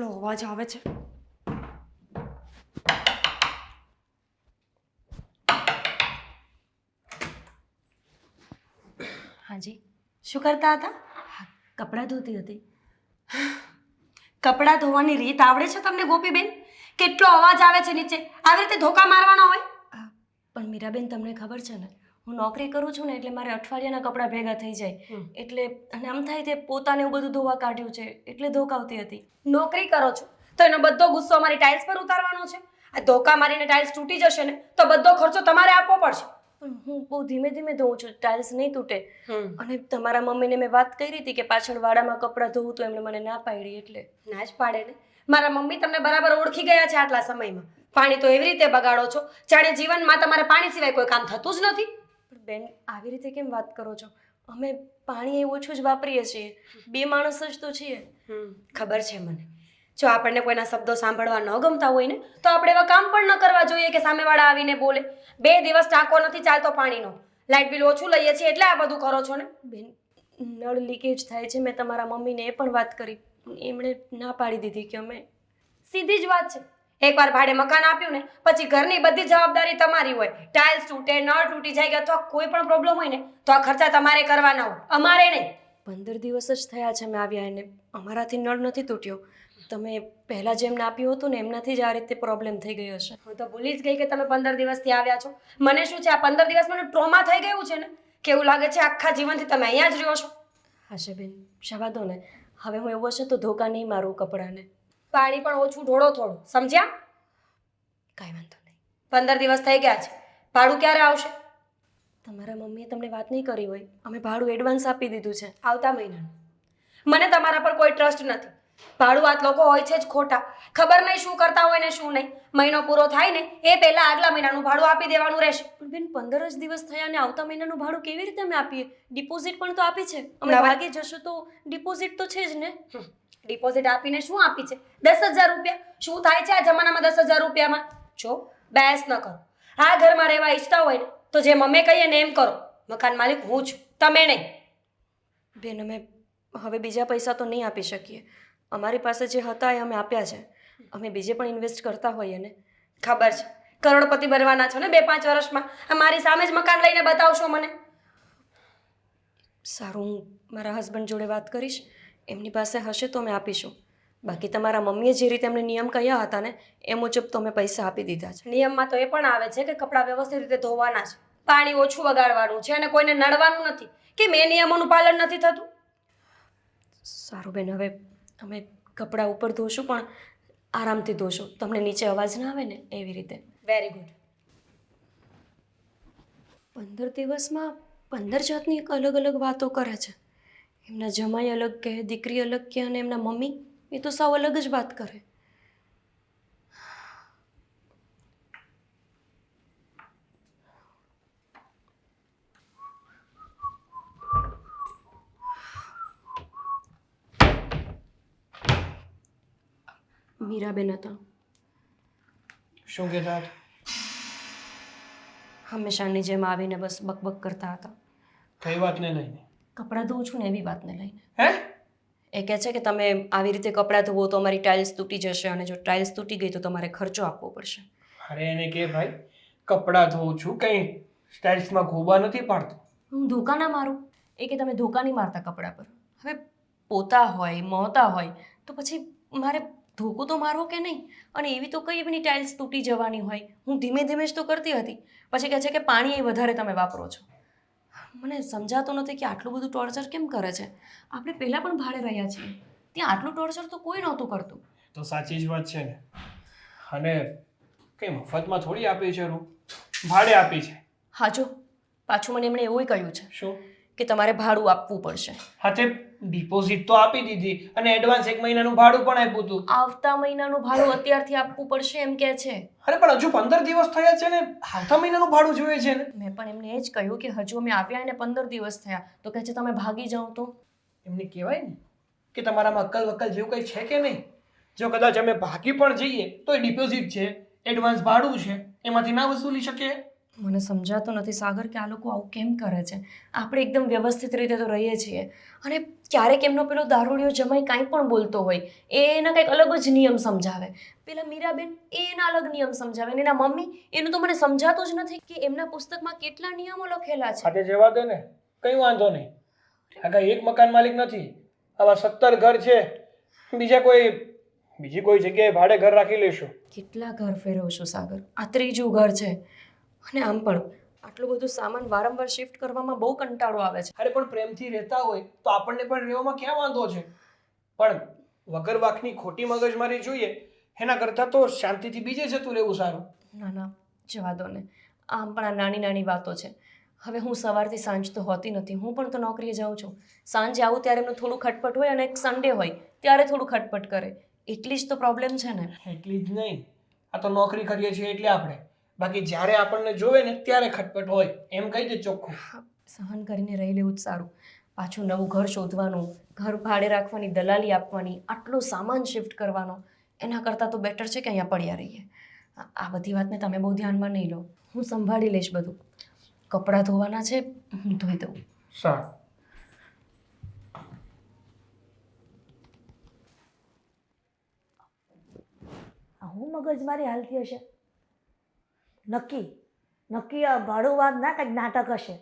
કેટલો અવાજ આવે છે. હાજી, શું કરતા હતા? કપડાં ધોતી હતી. કપડાં ધોવાની રીત આવડે છે તમને ગોપીબેન? કેટલો અવાજ આવે છે નીચે. આવી રીતે ધોકા મારવાના હોય? પણ મીરાબેન, તમને ખબર છે ને, હું નોકરી કરું છું ને, એટલે મારે અઠવાડિયાના કપડાં ભેગા થઈ જાય. એટલે અને આમ થાય તે પોતાને એવું બધું ધોવા કાઢ્યું છે, એટલે ધોકાવતી હતી. નોકરી કરો છો તો એનો બધો ગુસ્સો અમારી ટાઇલ્સ પર ઉતારવાનો છે? આ ધોકા મારીને ટાઇલ્સ તૂટી જશે ને તો બધો ખર્ચો તમારે આપવો પડશે. પણ હું બહુ ધીમે ધીમે ધોઉં છું, ટાઇલ્સ નહીં તૂટે. અને તમારા મમ્મીને મેં વાત કરી હતી કે પાછળ વાડામાં કપડાં ધોવું, તો એમણે મને ના પાડી. એટલે ના જ પાડે ને. મારા મમ્મી તમને બરાબર ઓળખી ગયા છે આટલા સમયમાં. પાણી તો એવી રીતે બગાડો છો જાણે જીવનમાં તમારે પાણી સિવાય કોઈ કામ થતું જ નથી. પણ બેન, આવી રીતે કેમ વાત કરો છો? અમે પાણી એ ઓછું જ વાપરીએ છીએ. બે માણસ જ તો છીએ. ખબર છે મને. જો આપણને કોઈના શબ્દો સાંભળવા ન ગમતા હોય ને તો આપણે એવા કામ પણ ન કરવા જોઈએ કે સામેવાળા આવીને બોલે. 2 દિવસ ટાંકો નથી ચાલતો પાણીનો. લાઇટ બિલ ઓછું લઈએ છીએ એટલે આ બધું કરો છો ને. બેન, નળ લીકેજ થાય છે. મેં તમારા મમ્મીને એ પણ વાત કરી, એમણે ના પાડી દીધી કે અમે. સીધી જ વાત છે. એકવાર ભાડે મકાન આપ્યું ને પછી ઘરની બધી જવાબદારી તમારી હોય. ટાઇલ્સ તૂટે, નળ તૂટી જાય કે અથવા કોઈ પણ પ્રોબ્લેમ હોય ને તો આ ખર્ચા તમારે કરવાના હોય, અમારે નહીં. 15 દિવસ જ થયા છે મેં આવ્યા, એને અમારાથી નળ નથી તૂટ્યો. તમે પહેલાં જેમને આપ્યું હતું ને એમનાથી જ આ રીતે પ્રોબ્લેમ થઈ ગયો હશે. હું તો ભૂલી જ ગઈ કે તમે 15 દિવસથી આવ્યા છો. મને શું છે, આ 15 દિવસ મને ટ્રોમા થઈ ગયું છે ને, કેવું લાગે છે આખા જીવનથી તમે અહીંયા જ રહ્યો છો. હાશે બેન, જવા દો ને. હવે હું એવું હશે તો ધોકા નહીં મારું કપડાને. પાણી પણ ઓછું ઢોળો થોડું, સમજ્યા? કાંઈ વાંધો નહીં. 15 દિવસ થઈ ગયા છે. ભાડું ક્યારે આવશે? તમારા મમ્મીએ તમને વાત નહીં કરી હોય, અમે ભાડું એડવાન્સ આપી દીધું છે. આવતા મહિનાનું. મને તમારા પર કોઈ ટ્રસ્ટ નથી. ભાડુઆત લોકો હોય છે જ ખોટા. ખબર નહીં શું કરતા હોય ને શું નહીં. મહિનો પૂરો થાય ને એ પહેલા આગલા મહિનાનું ભાડું આપી દેવાનું રહેશે. પણ બેન, 15 જ દિવસ થયા અને આવતા મહિનાનું ભાડું કેવી રીતે અમે આપીએ? ડિપોઝિટ પણ તો આપી છે. અમે ભાગી જશું તો ડિપોઝિટ તો છે જ ને. ડિપોઝિટ આપીને શું આપી છે? 10,000 રૂપિયા. શું થાય છે આ જમાનામાં 10,000 રૂપિયામાં? જો, બહેસ ન કરો. આ ઘરમાં રહેવા ઈચ્છતા હોય ને તો જે મમ્મી કહીએ ને એમ કરો. મકાન માલિક હું છું, તમે નહીં. બેન, અમે હવે બીજા પૈસા તો નહીં આપી શકીએ. અમારી પાસે જે હતા એ અમે આપ્યા છે. અમે બીજે પણ ઇન્વેસ્ટ કરતા હોઈએ ને. ખબર છે, કરોડપતિ બનવાના છો ને 2-5 વર્ષમાં. મારી સામે જ મકાન લઈને બતાવશો મને. સારું, હું મારા હસબન્ડ જોડે વાત કરીશ. એમની પાસે હશે તો અમે આપીશું. બાકી તમારા મમ્મીએ જે રીતે અમને નિયમ કહ્યા હતા ને એ મુજબ તો અમે પૈસા આપી દીધા છે. નિયમમાં તો એ પણ આવે છે કે કપડાં વ્યવસ્થિત રીતે ધોવાના છે, પાણી ઓછું વગાડવાનું છે અને કોઈને નડવાનું નથી. કેમ એ નિયમોનું પાલન નથી થતું? સારું બેન, હવે અમે કપડાં ઉપર ધોશું પણ આરામથી ધોશું. તમને નીચે અવાજ ના આવે ને એવી રીતે. Very good. 15 દિવસમાં 15 જાતની અલગ અલગ વાતો કરે છે. એમના જમાઈ અલગ કહે, દીકરી અલગ કહે, અને એમના મમ્મી એ તો સાવ અલગ જ વાત કરે. મીરાબેન હતા. શું કહેતા? હંમેશાની જેમ આવીને બસ બકબક કરતા હતા. કઈ વાતને લઈને? કપડાં ધોઉં છું ને એવી વાતને લઈને. હે? એ કહે છે કે તમે આવી રીતે કપડાં ધોવો તો અમારી ટાઇલ્સ તૂટી જશે, અને જો ટાઇલ્સ તૂટી ગઈ તો તમારે ખર્ચો આપવો પડશે. અરે એને કે ભાઈ, કપડાં ધોઉં છું, કંઈ સ્ટાઇલ્સમાં ખોબા નથી પાડતો. હું ધોકા ના મારું? એ કે તમે ધોકા નહીં મારતા કપડાં પર. હવે પોતા હોય, મોતા હોય તો પછી મારે ધોકું તો મારવો કે નહીં? અને એવી તો કઈ એની ટાઇલ્સ તૂટી જવાની હોય. હું ધીમે ધીમે જ તો કરતી હતી. પછી કહે છે કે પાણી એ વધારે તમે વાપરો છો. મને સમજાતું નથી કે આટલું બધું ટોર્ચર કેમ કરે છે. આપણે પહેલાં પણ ભાડે રહ્યા છીએ, ત્યાં આટલું ટોર્ચર તો કોઈ નહોતું કરતું. તો સાચી જ વાત છે ને. અને કંઈ મફતમાં થોડી આપી છે રૂમ, ભાડે આપી છે. હા, જો પાછું મને એમણે એવું કહ્યું છે શું? કે તમારે ભાડું આપવું પડશે. હા, તે ડિપોઝિટ તો આપી દીધી અને એડવાન્સ 1 મહિનાનું ભાડું પણ આપ્યું હતું. આવતા મહિનાનું ભાડું અત્યારથી આપવું પડશે એમ કહે છે. અરે પણ હજુ 15 દિવસ થયા છે ને, આવતા મહિનાનું ભાડું જોઈએ છે ને. મેં પણ એમને એ જ કહ્યું કે હજુ અમે આવ્યા એને 15 દિવસ થયા. તો કહે છે તમે ભાગી જાઓ તો. એમને કહેવાય ને કે તમારામાં અક્કલ વક્કલ જેવું કંઈ છે કે નહીં. જો કદાચ અમે ભાગી પણ જઈએ તો એ ડિપોઝિટ છે, એડવાન્સ ભાડું છે, એમાંથી ના વસૂલી શકીએ. મને સમજાતું નથી સાગર કે આ લોકો આવું કેમ કરે છે. આપણે એકદમ વ્યવસ્થિત રીતે તો રહીએ છીએ અને ક્યારેક એમનો પેલો દારૂડિયો જમાઈ કાંઈ પણ બોલતો હોય એ એના કંઈક અલગ જ નિયમ સમજાવે. પેલા મીરાબેન એ એના અલગ નિયમ સમજાવે અને એના મમ્મી એનું તો મને સમજાતું જ નથી કે એમના પુસ્તકમાં કેટલા નિયમો લખેલા છે. આજે જવા દે ને, કંઈ વાંધો નહીં. આ કાંઈ એક મકાન માલિક નથી, આવા 17 ઘર છે. બીજી કોઈ જગ્યાએ ભાડે ઘર રાખી લેશું. કેટલા ઘર ફેરવશું સાગર? આ ત્રીજું ઘર છે અને આમ પણ આટલું બધું સામાન વારંવાર શિફ્ટ કરવામાં બહુ કંટાળો આવે છે. અરે પણ પ્રેમથી રહેતા હોય તો આપણને પણ રહેવામાં ક્યાં વાંધો છે? પણ વગર વાંકની ખોટી મગજમારી જોઈએ એના કરતાં તો શાંતિથી બીજે જતું રહેવું સારું. ના ના, જવા દો ને. આમ પણ આ નાની નાની વાતો છે. હવે હું સવારથી સાંજ તો હોતી નથી, હું પણ તો નોકરીએ જાઉં છું. સાંજે આવું ત્યારે એમનું થોડું ખટપટ હોય અને એક સન્ડે હોય ત્યારે થોડું ખટપટ કરે, એટલી જ તો પ્રોબ્લેમ છે ને. એટલી જ નહીં, આ તો નોકરી કરીએ છીએ એટલે આપણે, બાકી જ્યારે આપણને જોવે ને ત્યારે ખટપટ હોય, એમ કહી દે ચોખ્ખું. સહન કરીને રહી લેવું જ સારું. પાછું નવું ઘર શોધવાનું, ઘર ભાડે રાખવાની, દલાલી આપવાની, આટલો સામાન શિફ્ટ કરવાનો, એના કરતાં તો બેટર છે કે અહીંયા પડ્યા રહીએ. આ બધી વાતને તમે બહુ ધ્યાનમાં નહીં લો, હું સંભાળી લઈશ બધું. કપડાં ધોવાના છે, હું ધોઈ દઉં. સારું. હું મગજમારી હાલતી હશે? નક્કી આ ભાડું વાત ના કંઈક નાટક હશે,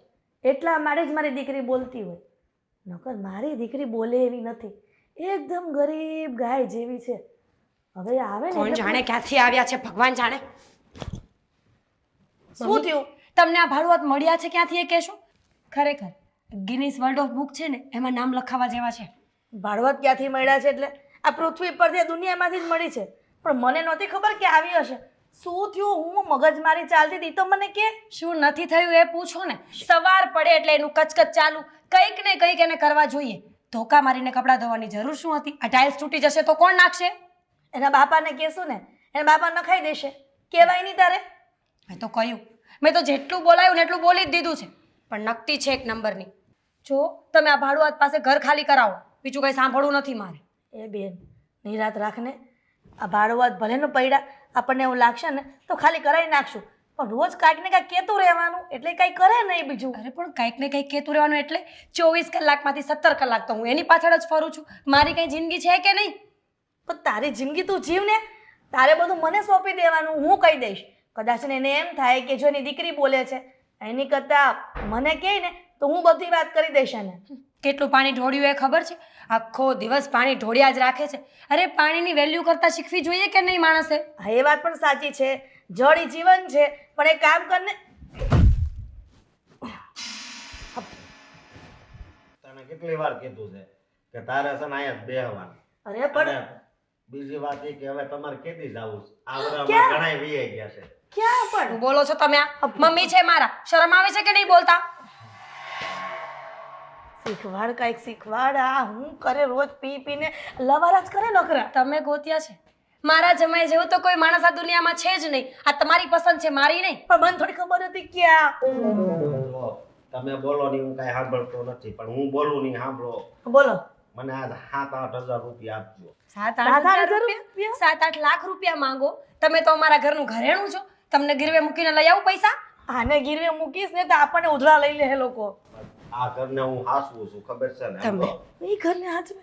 એટલા માટે જ મારી દીકરી બોલતી હોય. નકર મારી દીકરી બોલે એવી નથી, એકદમ ગરીબ ગાય જેવી છે. હવે આવે ને કોણ એટલે જાણે ક્યાંથી આવ્યા છે, ભગવાન જાણે. શું થયું? તમને આ ભાડુઆત મળ્યા છે ક્યાંથી એ કહેશો? ખરેખર ગિનિસ વર્લ્ડ ઓફ બુક છે ને એમાં નામ લખાવા જેવા છે. ભાડવત ક્યાંથી મળ્યા છે? એટલે આ પૃથ્વી પરથી દુનિયામાંથી જ મળી છે, પણ મને નહોતી ખબર કે આવી હશે. શું થયું? હું મગજમારી ચાલતી હતી તો મને કે શું નથી થયું એ પૂછો ને. સવાર પડે એટલે એનું કચકચ ચાલુ, કંઈક ને કંઈક એને કરવા જોઈએ. ધોકા મારીને કપડાં ધોવાની જરૂર શું હતી? આ ટાઇલ્સ તૂટી જશે તો કોણ નાખશે? એના બાપાને કહેશું ને, એના બાપા નખાઈ દેશે. કહેવાય નહીં તારે? મેં તો કહ્યું, મેં તો જેટલું બોલાયું ને એટલું બોલી જ દીધું છે, પણ નકતી છે એક નંબરની. જો તમે આ ભાડુઆત પાસે ઘર ખાલી કરાવો, બીજું કંઈ સાંભળવું નથી મારે. એ બેન, નિરાત રાખને. આ ભાડુઆત ભલે ને પડ્યા, આપણને એવું લાગશે ને તો ખાલી કરાવી નાખશું, પણ રોજ કાંઈક ને કાંઈક કહેતું રહેવાનું, એટલે કાંઈ કરે નહીં બીજું. અરે પણ કંઈક ને કંઈક કહેતું રહેવાનું એટલે 24 કલાકમાંથી 17 કલાક તો હું એની પાછળ જ ફરું છું. મારી કંઈ જિંદગી છે કે નહીં? પણ તારી જિંદગી તું જીવ ને, તારે બધું મને સોંપી દેવાનું, હું કહી દઈશ. કદાચ ને એને એમ થાય કે જો એની દીકરી બોલે છે, એની કરતાં મને કહે ને તો હું બધી વાત કરી દઈશ એને. કેટલું પાણી ઢોળ્યું એ ખબર છે? આખો દિવસ પાણી ઢોળ્યા જ રાખે છે. અરે પાણીની વેલ્યુ કરતાં શીખવી જોઈએ કે નહીં માણસે? હા, એ વાત પણ સાચી છે, જળ ઈ જીવન છે, પણ એ કામ કરને. તને કેટલી વાર કીધું છે કે તારે છે ને અહીંયા જ બેહવાનું. અરે પણ અને બીજી વાત એ કે હવે તમારે કેદી જવું છે? આ ક્યાં? વરામાં ઘણાય વીઆઈ ગયા છે. ક્યાં પણ શું બોલો છો તમે? આ મમ્મી છે મારા, શરમ આવે છે કે નહીં બોલતા? શીખવાડ, કાંઈક શીખવાડ. આ હું કરે રોજ પી પીને લવારા જ કરે નકરા. તમે ગોત્યા છે. મારા જમાઈ જેવું તો કોઈ માણસ આ દુનિયામાં છે જ નહીં. આ તમારી પસંદ છે, મારી નહીં. પણ મને થોડી ખબર હતી ક્યાં. જો તમે બોલો નહીં, હું કાંઈ સાંભળતો નથી, પણ હું બોલું નહીં સાંભળો. બોલો. મને આજ 7-8 હજાર રૂપિયા આપજો. 7-8 રૂપિયા? 7-8 લાખ રૂપિયા માંગો? તમે તો અમારા ઘરનું ઘરેણું છો. તમને ગીરવે મૂકીને લઈ આવું પૈસા? આને ગીરવે મૂકીશ ને તો આપણને ઉધડા લઈ લે લોકો. આ ઘરને હું હાસવું છું, ખબર છે ને? તમે. એ ઘરને હાચવે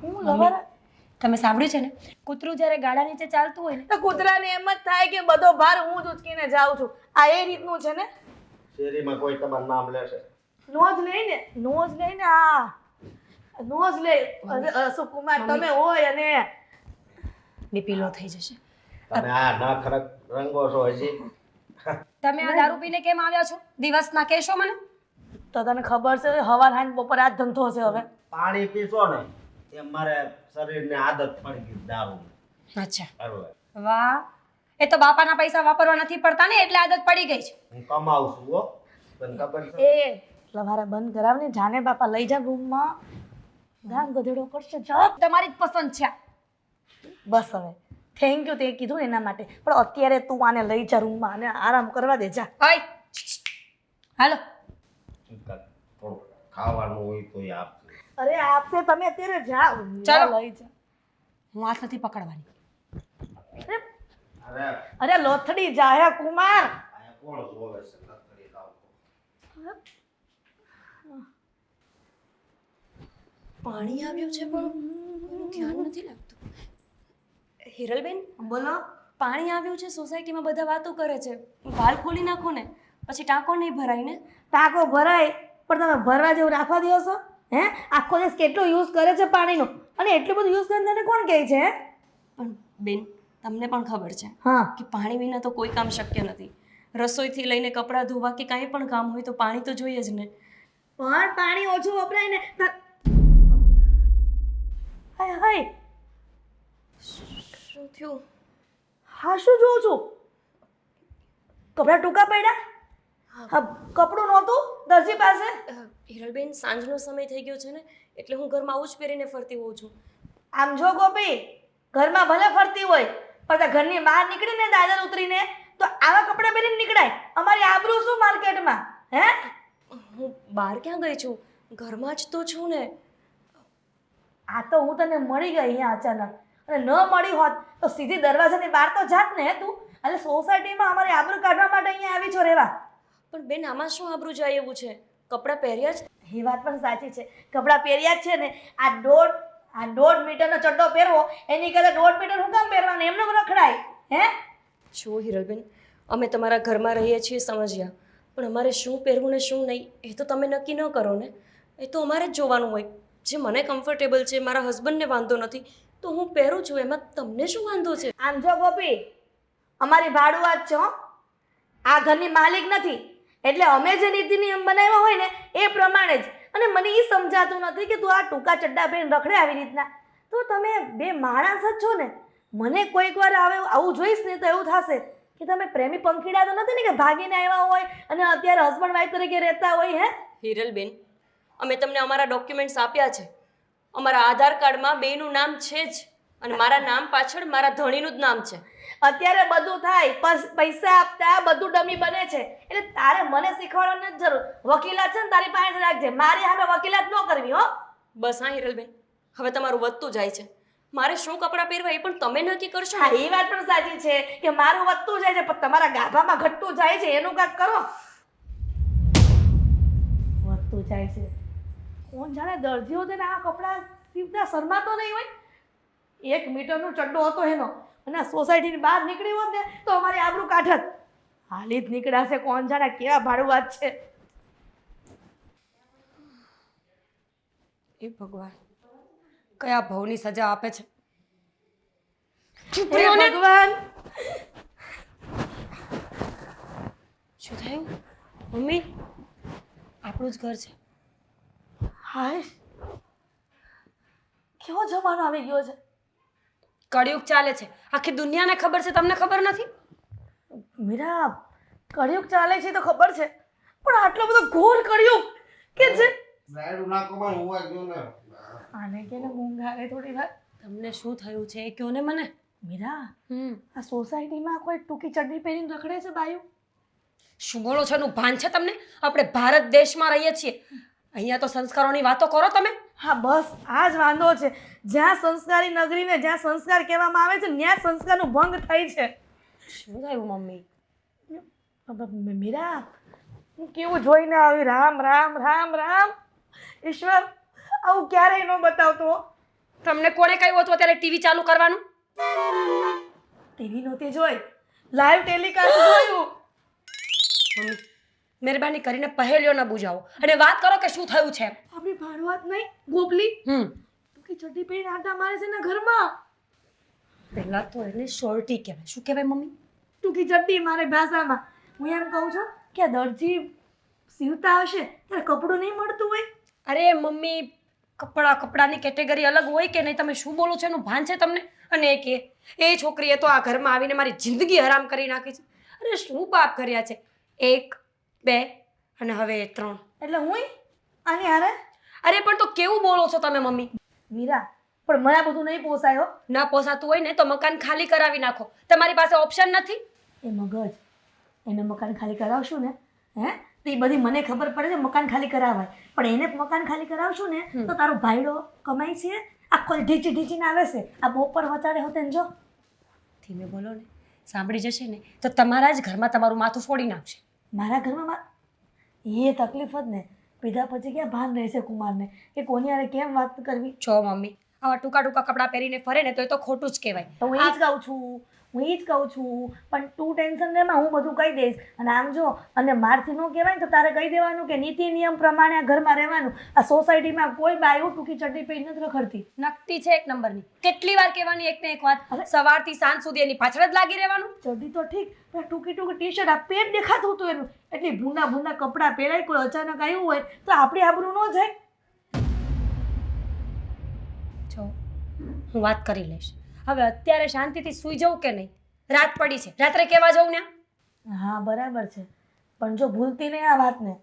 હું લવારા. તમે સાંભળ્યું છે ને, કૂતરું જ્યારે ગાડા નીચે ચાલતું હોય ને તો કૂતરાને એમ જ થાય કે બધો ભાર હું જ ઉચકીને જાઉં છું. આ એ રીતનું છે ને. શેરીમાં કોઈ તમારું નામ લેશે? નોંધ લઈને હા નોંધ લે. સુકુમાર તમે હોય અને બીપી લો થઈ જશે. તમે આ નખ રંગો છો હજી? તમે આ દારૂ પીને કેમ આવ્યા છો? દિવસના કહેશો મને? તો તને ખબર છે હવાર હાંજ બપોર આ જ ધંધો છે. હવે પાણી પીશો ને એ મારે શરીરને આદત પડી ગઈ દારૂ. અચ્છા, બરોબર. વાહ. એ તો બાપાના પૈસા વાપરવા નથી પડતા ને એટલે આદત પડી ગઈ છે. હું કમાઉં છું હો, તને ખબર છે? એ લવારા બંધ કરાવને, જાને બાપા લઈ જા રૂમમાં. ગામ ગધેડો કરશે જપ. તમારી જ પસંદ છે. બસ હવે થેન્ક યુ તે કીધું એના માટે, પણ અત્યારે તું આને લઈ જા રૂમમાં અને આરામ કરવા દે જા. ઓય હાલો. થોડું ખાવાનું હોય તો એ આપજો. અરે આપશે, તમે અત્યારે જાઓ. ચાલો. લઈ જા. હું હાથ નથી પકડવાની. અરે અરે લોથડી જાહે કુમાર. આ કોણ જોવે છે નકરી લાવ પાણી આવ્યું છે પણ કોઈનું ધ્યાન નથી લાગતું. હિરલબેન, બોલો. પાણી આવ્યું છે, સોસાયટીમાં બધા વાતો કરે છે. વાલ ખોલી નાખો ને, પછી ટાંકો નહીં ભરાય ને. ટાંકો ભરાય પણ તમે ભરવા જેવું રાખવા દો છો? હે, આખો દિવસ કેટલો યુઝ કરે છે પાણીનો, અને એટલું બધું યુઝ કરીને તને કોણ કહે છે? પણ બેન, તમને પણ ખબર છે હા, કે પાણી વિના તો કોઈ કામ શક્ય નથી. રસોઈથી લઈને કપડાં ધોવા કે કાંઈ પણ કામ હોય તો પાણી તો જોઈએ જ ને. પણ પાણી ઓછું વપરાય ને. હાય હાય, શું થયું? હા શું જોઉં છું? કપડાં ટૂંકા પડ્યા? હા, કપડું નહોતું દરજી પાસે? હિરલબેન, સાંજનો સમય થઈ ગયો છે ને, એટલે હું ઘરમાં આવું જ પહેરીને ફરતી હોઉં છું. આમ જો ગોપી, ઘરમાં ભલે ફરતી હોય પણ ત્યાં ઘરની બહાર નીકળીને દાદર ઉતરીને તો આવા કપડાં પહેરીને નીકળાય. અમારી આબરૂ શું માર્કેટમાં? હે, હું બહાર ક્યાં ગઈ છું? ઘરમાં જ તો છું ને. આ તો હું તને મળી ગઈ અહીંયા અચાનક, અને ન મળી હોત તો સીધી દરવાજાની બહાર તો જાત ને તું. એટલે સોસાયટીમાં અમારી આબરૂ કાઢવા માટે અહીંયા આવી છો રહેવા. પણ બેન, આમાં શું આબરૂ જાય એવું છે? કપડાં પહેર્યા જ. એ વાત પણ સાચી છે, કપડાં પહેર્યા જ છે ને. આ દોઢ મીટરનો ચડ્ડો પહેરવો એની કરતાં 1.5 મીટર હું કામ પહેરવાનું? એમને રખડાય? હે, જો હિરલબેન, અમે તમારા ઘરમાં રહીએ છીએ સમજ્યા, પણ અમારે શું પહેરવું ને શું નહીં એ તો તમે નક્કી ન કરો ને. એ તો અમારે જ જોવાનું હોય. જે મને કમ્ફર્ટેબલ છે, મારા હસબન્ડને વાંધો નથી તો હું પહેરું છું, એમાં તમને શું વાંધો છે? આમ જો ગોપી, અમારી ભાડુઆત છો, આ ઘરની માલિક નથી. એટલે અમે જે નીતિ નિયમ બનાવ્યા હોય ને એ પ્રમાણે જ. અને મને એ સમજાતું નથી કે તું આ ટૂંકા ચડ્ડા પહેરીને રખડે આવી રીતના. તો તમે બે માણસ જ છો ને. મને કોઈક વાર આવું જોઈશ ને તો એવું થશે કે તમે પ્રેમી પંખીડા તો નથી ને કે ભાગીને આવ્યા હોય અને અત્યારે હસબન્ડ વાઈફ તરીકે રહેતા હોય. હે હિરલબેન, અમે તમને અમારા ડોક્યુમેન્ટ્સ આપ્યા છે. અમારા આધાર કાર્ડમાં બેયનું નામ છે જ, અને મારા નામ પાછળ મારા ધણીનું જ નામ છે. અત્યારે બધું થાય, પૈસા આપતા બધું ડમી બને છે. એટલે તારે મને શીખવાડવાની જ જરૂર. વકીલાત છે ને તારી પાસે રાખજે, મારી સામે વકીલાત ન કરવી હો. બસ હા હિરલબેન, હવે તમારું વધતું જાય છે. મારે શું કપડાં પહેરવા એ પણ તમે નક્કી કરશો હા, ને. એ વાત પણ સાચી છે કે મારું વધતું જાય છે પણ તમારા ગાભામાં ઘટતું જાય છે, એનું કાંઈક કરો. વધતું જાય છે. કોણ જાણે દરજીઓ તેને આ કપડાં સીવતા શરમાતો નહીં હોય. 1 મીટરનો ચડ્ડો હતો એનો, અને સોસાયટીની બહાર નીકળી હોત ને તો અમારી આબરૂ કાઢત. હાલી જ નીકળાશે. કોણ જાણે કેવા ભાડુઆત છે. એ ભગવાન, કયા ભાવની સજા આપે છે. હે ભગવાન, શું થયું મમ્મી? આપણું જ ઘર છે. હાય, કેવો જમાનો આવી ગયો છે. કળિયુગ ચાલે છે, આખી દુનિયાને ખબર છે, તમને ખબર નથી? મીરા, કળિયુગ ચાલે છે તો ખબર છે, પણ આટલો બધો ઘોર કળિયુગ કે જે રાયડું નાકોમાં હોવા ગયો ને આને કે ને ઊંઘ આવે થોડી વાર. તમને શું થયું છે એ કહો ને મને. મીરા, આ સોસાયટીમાં કોઈ ટૂંકી ચડ્ડી પહેરીને રખડે છે બાયું? શું બોલો છો એનું ભાન છે તમને? આપણે ભારત દેશમાં રહીએ છીએ, અહીંયા તો સંસ્કારોની વાતો કરો તમે. હા, બસ આ જ વાંધો છે. જ્યાં સંસ્કારી નગરીને જ્યાં સંસ્કાર કહેવામાં આવે છે ત્યાં સંસ્કારનું ભંગ થાય છે. શું થયું મમ્મી? મીરા, હું કેવું જોઈને આવી. રામ રામ રામ રામ. ઈશ્વર, આવું ક્યારેય ન બતાવતો. તમને કોણે કહ્યું હતું અત્યારે ટીવી ચાલુ કરવાનું? ટીવી નહોતી જોઈ, લાઈવ ટેલિકાસ્ટ જોયું. મમ્મી, મહેરબાની કરીને પહેલ્યો ન બુજાવો અને વાત કરો કે શું થયું છે. આપણી ભાડુઆત નહીં ગોપલી ટૂંકી ચડ્ડી પહેરીને આટા મારે છે ને ઘરમાં. પહેલા તો એને શોર્ટી કહેવાય. શું કહેવાય મમ્મી? ટૂંકી ચડ્ડી મારી ભાષામાં. હું એમ કહું છું કે દરજી સીવતા હશે ત્યારે કપડું નહીં મળતું હોય. અરે મમ્મી, કપડાની કેટેગરી અલગ હોય કે નહીં? તમે શું બોલો છો એનું ભાન છે તમને? અને એ છોકરીએ તો આ ઘરમાં આવીને મારી જિંદગી હરામ કરી નાખી છે. અરે શું પાપ કર્યા છે? 1 2 અને હવે 3. એટલે હું આની હારે. અરે પણ તો કેવું બોલો છો તમે મમ્મી? મીરા, પણ મને આ બધું નહીં પોસાય હો. ના પોસાતું હોય ને તો મકાન ખાલી કરાવી નાખો. તમારી પાસે ઓપ્શન નથી? એ મગજ, એને મકાન ખાલી કરાવશું ને, હે તો એ બધી મને ખબર પડે છે મકાન ખાલી કરાવાય, પણ એને મકાન ખાલી કરાવશું ને તો તારો ભાઈડો કમાય છે, આખો ઢીચી ઢીચીને આવે છે. આ બપોર વચાડે હોતે ને જો. ધીમે બોલો ને. સાંભળી જશે ને તો તમારા જ ઘરમાં તમારું માથું ફોડી નાખશે. મારા ઘરમાં એ તકલીફ જ ને, પીધા પછી ક્યાં ભાન રહેશે કુમારને કે કોની હારે કેમ વાત કરવી. છો મમ્મી, આવા ટૂંકા ટૂંકા કપડાં પહેરીને ફરે ને તો એ તો ખોટું જ કહેવાય. તો હું એ જ કહું છું, પણ તું ટેન્શન લેમાં, હું બધું કહી દઈશ. અને આમ જો, અને મારથી ન કહેવાય ને તો તારે કહી દેવાનું કે નીતિ નિયમ પ્રમાણે આ ઘરમાં રહેવાનું. આ સોસાયટીમાં કોઈ બાયું ટૂંકી ચડ્ડી પહેરી નથી રખડતી. નકતી છે એક નંબરની. કેટલી વાર કહેવાની એક ને એક વાત, સવારથી સાંજ સુધી એની પાછળ જ લાગી રહેવાનું. ચડ્ડી તો ઠીક, પણ ટૂંકી ટી શર્ટ, આ પેટ દેખાતું હતું એનું, એટલી ભૂંડા ભૂંડા કપડાં પહેરાય, કોઈ અચાનક આવ્યું હોય તો આપણી આબરૂ ન જાય. જો હું વાત કરી લઈશ. હવે અત્યારે શાંતિથી સૂઈ જવું કે નહીં? રાત પડી છે, રાત્રે કેવા જવું ને? હા બરાબર છે, પણ જો ભૂલતી નહીં આ વાતને,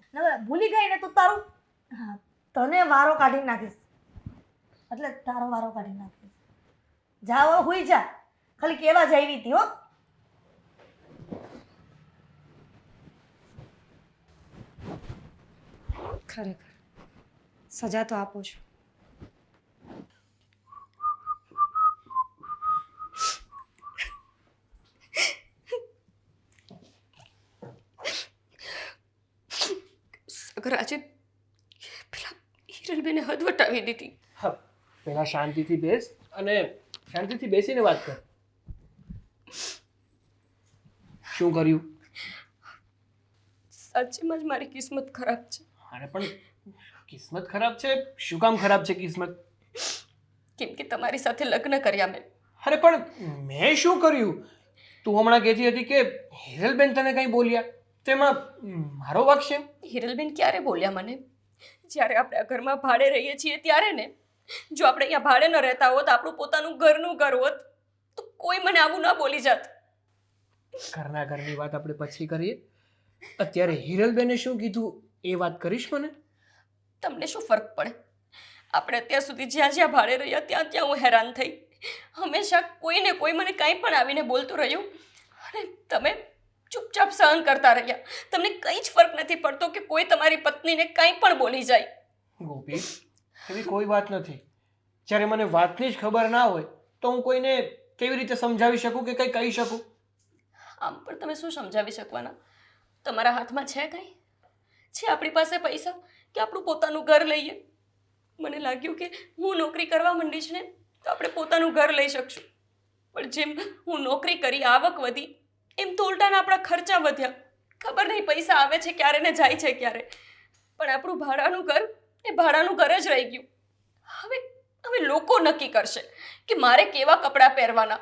ભૂલી ગઈ ને તો તારું, હા, તને વારો કાઢી નાખીશ, એટલે તારો વારો કાઢી નાખીશ. જાઓ હુઈ જા, ખાલી કેવા જ આવી હતી હો. ખરેખર સજા તો આપો છો. અગર આજે પેલા હિરલબેને હદ વટાવી દીધી. હા, પહેલાં શાંતિથી બેસ અને શાંતિથી બેસીને વાત કર. શું કર્યું? સાચીમાં જ મારી કિસ્મત ખરાબ છે. અરે પણ કિસ્મત ખરાબ છે? શું કામ ખરાબ છે કિસ્મત? કેમ કે તમારી સાથે લગ્ન કર્યા મેં. અરે પણ મેં શું કર્યું? તું હમણાં કહેતી હતી કે હિરલબેન તને કંઈ બોલ્યા, તેમાં મારો વાંક છે? હિરલબેન ક્યારે બોલ્યા મને? જ્યારે આપણે આ ઘરમાં ભાડે રહીએ છીએ ત્યારે ને. જો આપણે અહીંયા ભાડે ન રહેતા હોત, આપણું પોતાનું ઘરનું ઘર હોત, તો કોઈ મને આવું ન બોલી જાત. ઘરની વાત આપણે પછી કરીએ. અત્યારે હિરલબેને શું કીધું એ વાત કરીશ મને? તમને શું ફરક પડે? આપણે અત્યાર સુધી જ્યાં જ્યાં ભાડે રહ્યા ત્યાં ત્યાં હું હેરાન થઈ. હંમેશા કોઈને કોઈ મને કંઈ પણ આવીને બોલતું રહ્યું અને તમે ચૂપચાપ સહન કરતા રહ્યા. તમને કંઈ જ ફરક નથી પડતો કે કોઈ તમારી પત્નીને કંઈ પણ બોલી જાય. ગોપી, એવી કોઈ વાત નથી. જ્યારે મને વાતની જ ખબર ના હોય તો હું કોઈને કેવી રીતે સમજાવી શકું કે કંઈ કહી શકું? આમ પણ તમે શું સમજાવી શકવાના? તમારા હાથમાં છે કંઈ? છે આપણી પાસે પૈસા કે આપણું પોતાનું ઘર લઈએ? મને લાગ્યું કે હું નોકરી કરવા માંડીશ ને તો આપણે પોતાનું ઘર લઈ શકશું. પણ જેમ હું નોકરી કરી, આવક વધી, એમ તો ઉલટાના આપણા ખર્ચા વધ્યા. ખબર નહીં પૈસા આવે છે ક્યારે ને જાય છે ક્યારે, પણ આપણું ભાડાનું ઘર એ ભાડાનું ઘર જ રહી ગયું. હવે લોકો નક્કી કરશે કે મારે કેવા કપડાં પહેરવાના.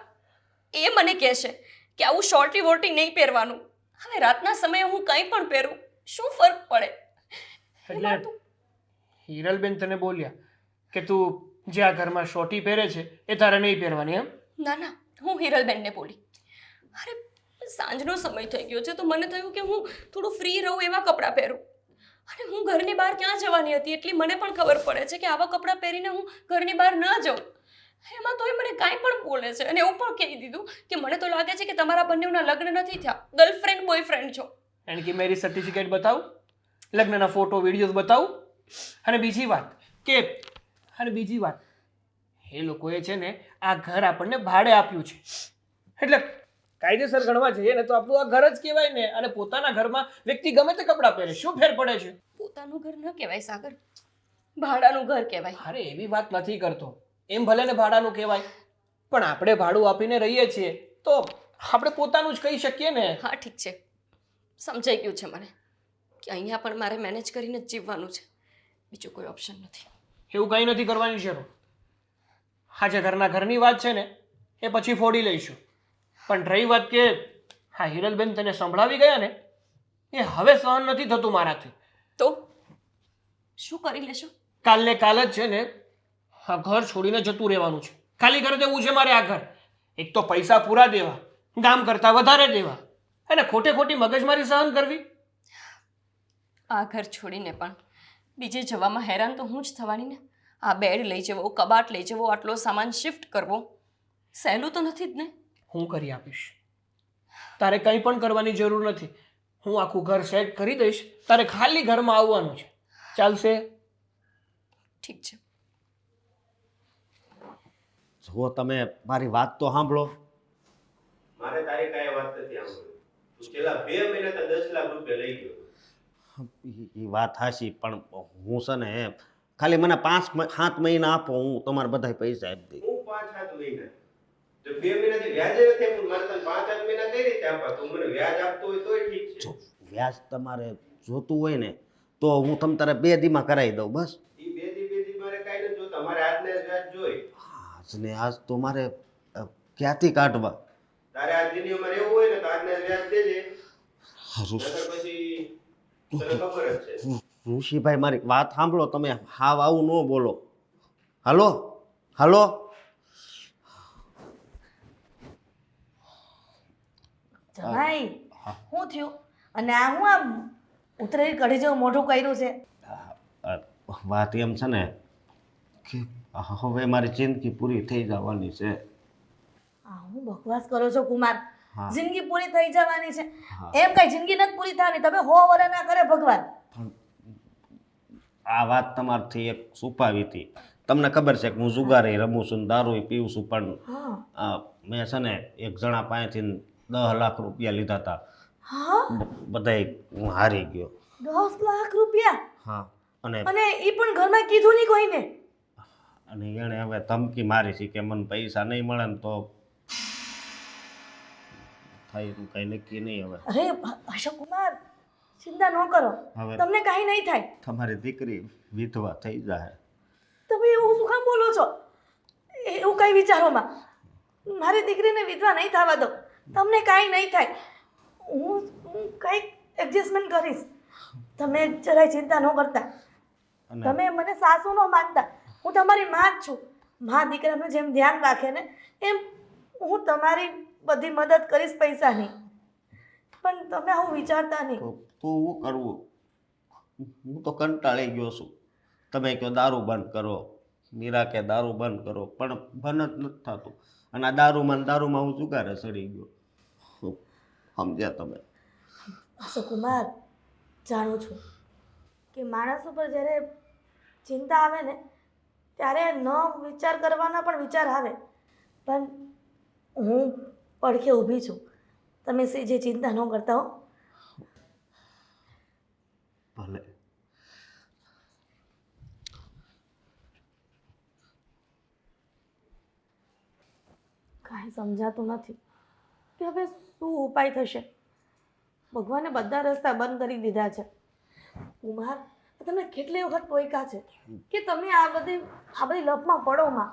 એ મને કહેશે કે આવું શોર્ટી વોર્ટી નહીં પહેરવાનું. હવે રાતના સમયે હું કંઈ પણ પહેરું, શું ફરક પડે? એટલે હિરલબેન તને બોલ્યા કે તું જે આ ઘરમાં શોર્ટી પહેરે છે એ તારે નહીં પહેરવાની એમ? ના ના, હું હિરલબેનને બોલી. અરે સાંજનો સમય થઈ ગયો છે તો મને થયું કે હું થોડું ફ્રી રહું એવા કપડાં પહેરું. અને હું ઘરની બહાર ક્યાં જવાની હતી એટલી મને પણ ખબર પડે છે કે આવા કપડાં પહેરીને હું ઘરની બહાર ન જાઉં. એમાં તોય મને કાંઈ પણ બોલે છે અને એવું પણ કહી દીધું કે મને તો લાગે છે કે તમારા બંનેના લગ્ન નથી થયા, ગર્લફ્રેન્ડ બોયફ્રેન્ડ છો. એને કે મેરી સર્ટિફિકેટ બતાવું, લગ્નના ફોટો વિડીયોઝ બતાવું. અને બીજી વાત, એ લોકોએ છે ને આ ઘર આપણને ભાડે આપ્યું છે, એટલે કાયદેસર ગણવા જઈએ ને તો આપણું આ ઘર જ કહેવાય ને. અને પોતાના ઘરમાં વ્યક્તિ ગમે તે કપડાં પહેરે, શું ફેર પડે છે? પોતાનું ઘર ન કહેવાય સાગર, ભાડાનું ઘર કહેવાય. અરે એવી વાત નથી કરતો. એમ ભલે ને ભાડાનું કહેવાય, પણ આપણે ભાડું આપીને રહીએ છીએ તો આપણે પોતાનું જ કહી શકીએ ને. હા ઠીક છે, સમજાઈ ગયું છે મને કે અહીંયા પણ મારે મેનેજ કરીને જ જીવવાનું છે, બીજો કોઈ ઓપ્શન નથી. એવું કંઈ નથી કરવાની જરૂર. આજે ઘરની વાત છે ને એ પછી ફોડી લઈશું. પણ રહી વાત કે હા હિરલબેન તને સંભળાવી ગયા ને, એ હવે સહન નથી થતું મારાથી. તો શું કરી લેશો? કાલને કાલ જ છે ને આ ઘર છોડીને જતું રહેવાનું છે. ખાલી કરી દેવું છે મારે આ ઘર. એક તો પૈસા પૂરા દેવા, ગામ કરતાં વધારે દેવા, અને ખોટે ખોટી મગજમારી સહન કરવી. આ ઘર છોડીને પણ બીજે જવામાં હેરાન તો હું જ થવાની ને. આ બેડ લઈ જવો, કબાટ લઈ જવો, આટલો સામાન શિફ્ટ કરવો સહેલું તો નથી જ ને. હું કરી આપીશ, તારે કંઈ પણ કરવાની જરૂર નથી. હું આખું ઘર સેટ કરી દઈશ, તારે ખાલી ઘરમાં આવવાનું છે. ચાલશે? ઠીક છે. જો તમે મારી વાત તો સાંભળો. મારે તારી કાંઈ વાત છેલ્લા 2 મહિના તો 10 લાખ રૂપિયા લઈ ગયો. એ વાત હાશી, પણ હું છે ને ખાલી મને 5-7 મહિના આપો, હું તમારા બધા પૈસા આપી દઈશ. હું 5-7 મહિના તો 2 મહિનાથી વ્યાજે નથી આપ્યું. મારે તને 5-7 મહિના કઈ રીતે આપવા? તું મને વ્યાજ આપતો હોય તોય ઠીક છે. વ્યાજ તમારે જોતું હોય ને તો હું તમ તારે 2 દીમાં કરાવી દઉં બસ. ઈ બે દી મારે કાંઈ નથી જોતા. મારે આજને જ વ્યાજ જોઈ. આજને આજ તો મારે ક્યાંથી કાઢવા? તારે આજ દીની અમારે એવું હોય ને તો આજને જ વ્યાજ દેજે. હારું. નકર પછી તને ખબર જ છે. ઋષિભાઈ મારી વાત સાંભળો, તમે હાવ આવું ન બોલો. હાલો હાલો. જમાઈ શું થયું? અને આ હું આમ ઉતરેલી કઢી જેવું મોઢું કર્યું છે? વાત એમ છે ને કે હવે મારી જિંદગી પૂરી થઈ જવાની છે. આ હું બકવાસ કરો છો કુમાર? હા. જિંદગી પૂરી થઈ જવાની છે? હા. એમ કઈ જિંદગી નથી પૂરી થવાની. તમે 100 વર્ષ ના કરે ભગવાન. પણ આ વાત તમારથી એક છુપાવી હતી. તમને ખબર છે કે હું જુગારી રમું છું, દારૂ પીવું છું, પણ હા મેં છે ને એક જણા પાસેથી 10 લાખ રૂપિયા લીધા હતા. હા બધાય હું હારી ગયો. 10 લાખ રૂપિયા? હા. અને અને એ પણ ઘરમાં કીધું નહીં કોઈને? અને એણે હવે ધમકી મારી છે કે મને પૈસા નહીં મળે ને તો થાય એનું કંઈ નક્કી નહીં. હવે અરે અશોક કુમાર, ચિંતા ન કરો. હવે તમને કાંઈ નહીં થાય. તમારી દીકરી વિધવા થઈ જાય. તમે એવું શું કામ બોલો છો? એવું કઈ વિચારોમાં? મારી દીકરીને વિધવા નહીં થવા દો. તમને કાંઈ નહીં થાય. હું કંઈક એડજસ્ટમેન્ટ કરીશ. તમે જરાય ચિંતા ન કરતા. અને તમે મને સાસુ ન માનતા. હું તમારી માં જ છું. માં દીકરાનું જેમ ધ્યાન રાખે ને એમ હું તમારી બધી મદદ કરીશ પૈસાની. પણ તમે આવું વિચારતા નહીં. તો હું કરવું? હું તો કંટાળી ગયો છું. તમે કહો દારૂ બંધ કરો, મીરા કે દારૂ બંધ કરો, પણ બંધ જ નથી થતું. અને આ દારૂમાં હું જુગારે સડી ગયો. સમજ્યા તમે? અશોક કુમાર, જાણું છું કે માણસ ઉપર જ્યારે ચિંતા આવે ને ત્યારે ન વિચાર કરવાના પણ વિચાર આવે. પણ હું પડખે ઊભી છું. તમે જે ચિંતા ન કરતા હો. ભલે. કાંઈ સમજાતું નથી કે હવે શું ઉપાય થશે. ભગવાને બધા રસ્તા બંધ કરી દીધા છે. કુમાર, તમે કેટલી વખત ટોયકા છે કે તમે આ બધી લપમાં પડો માં.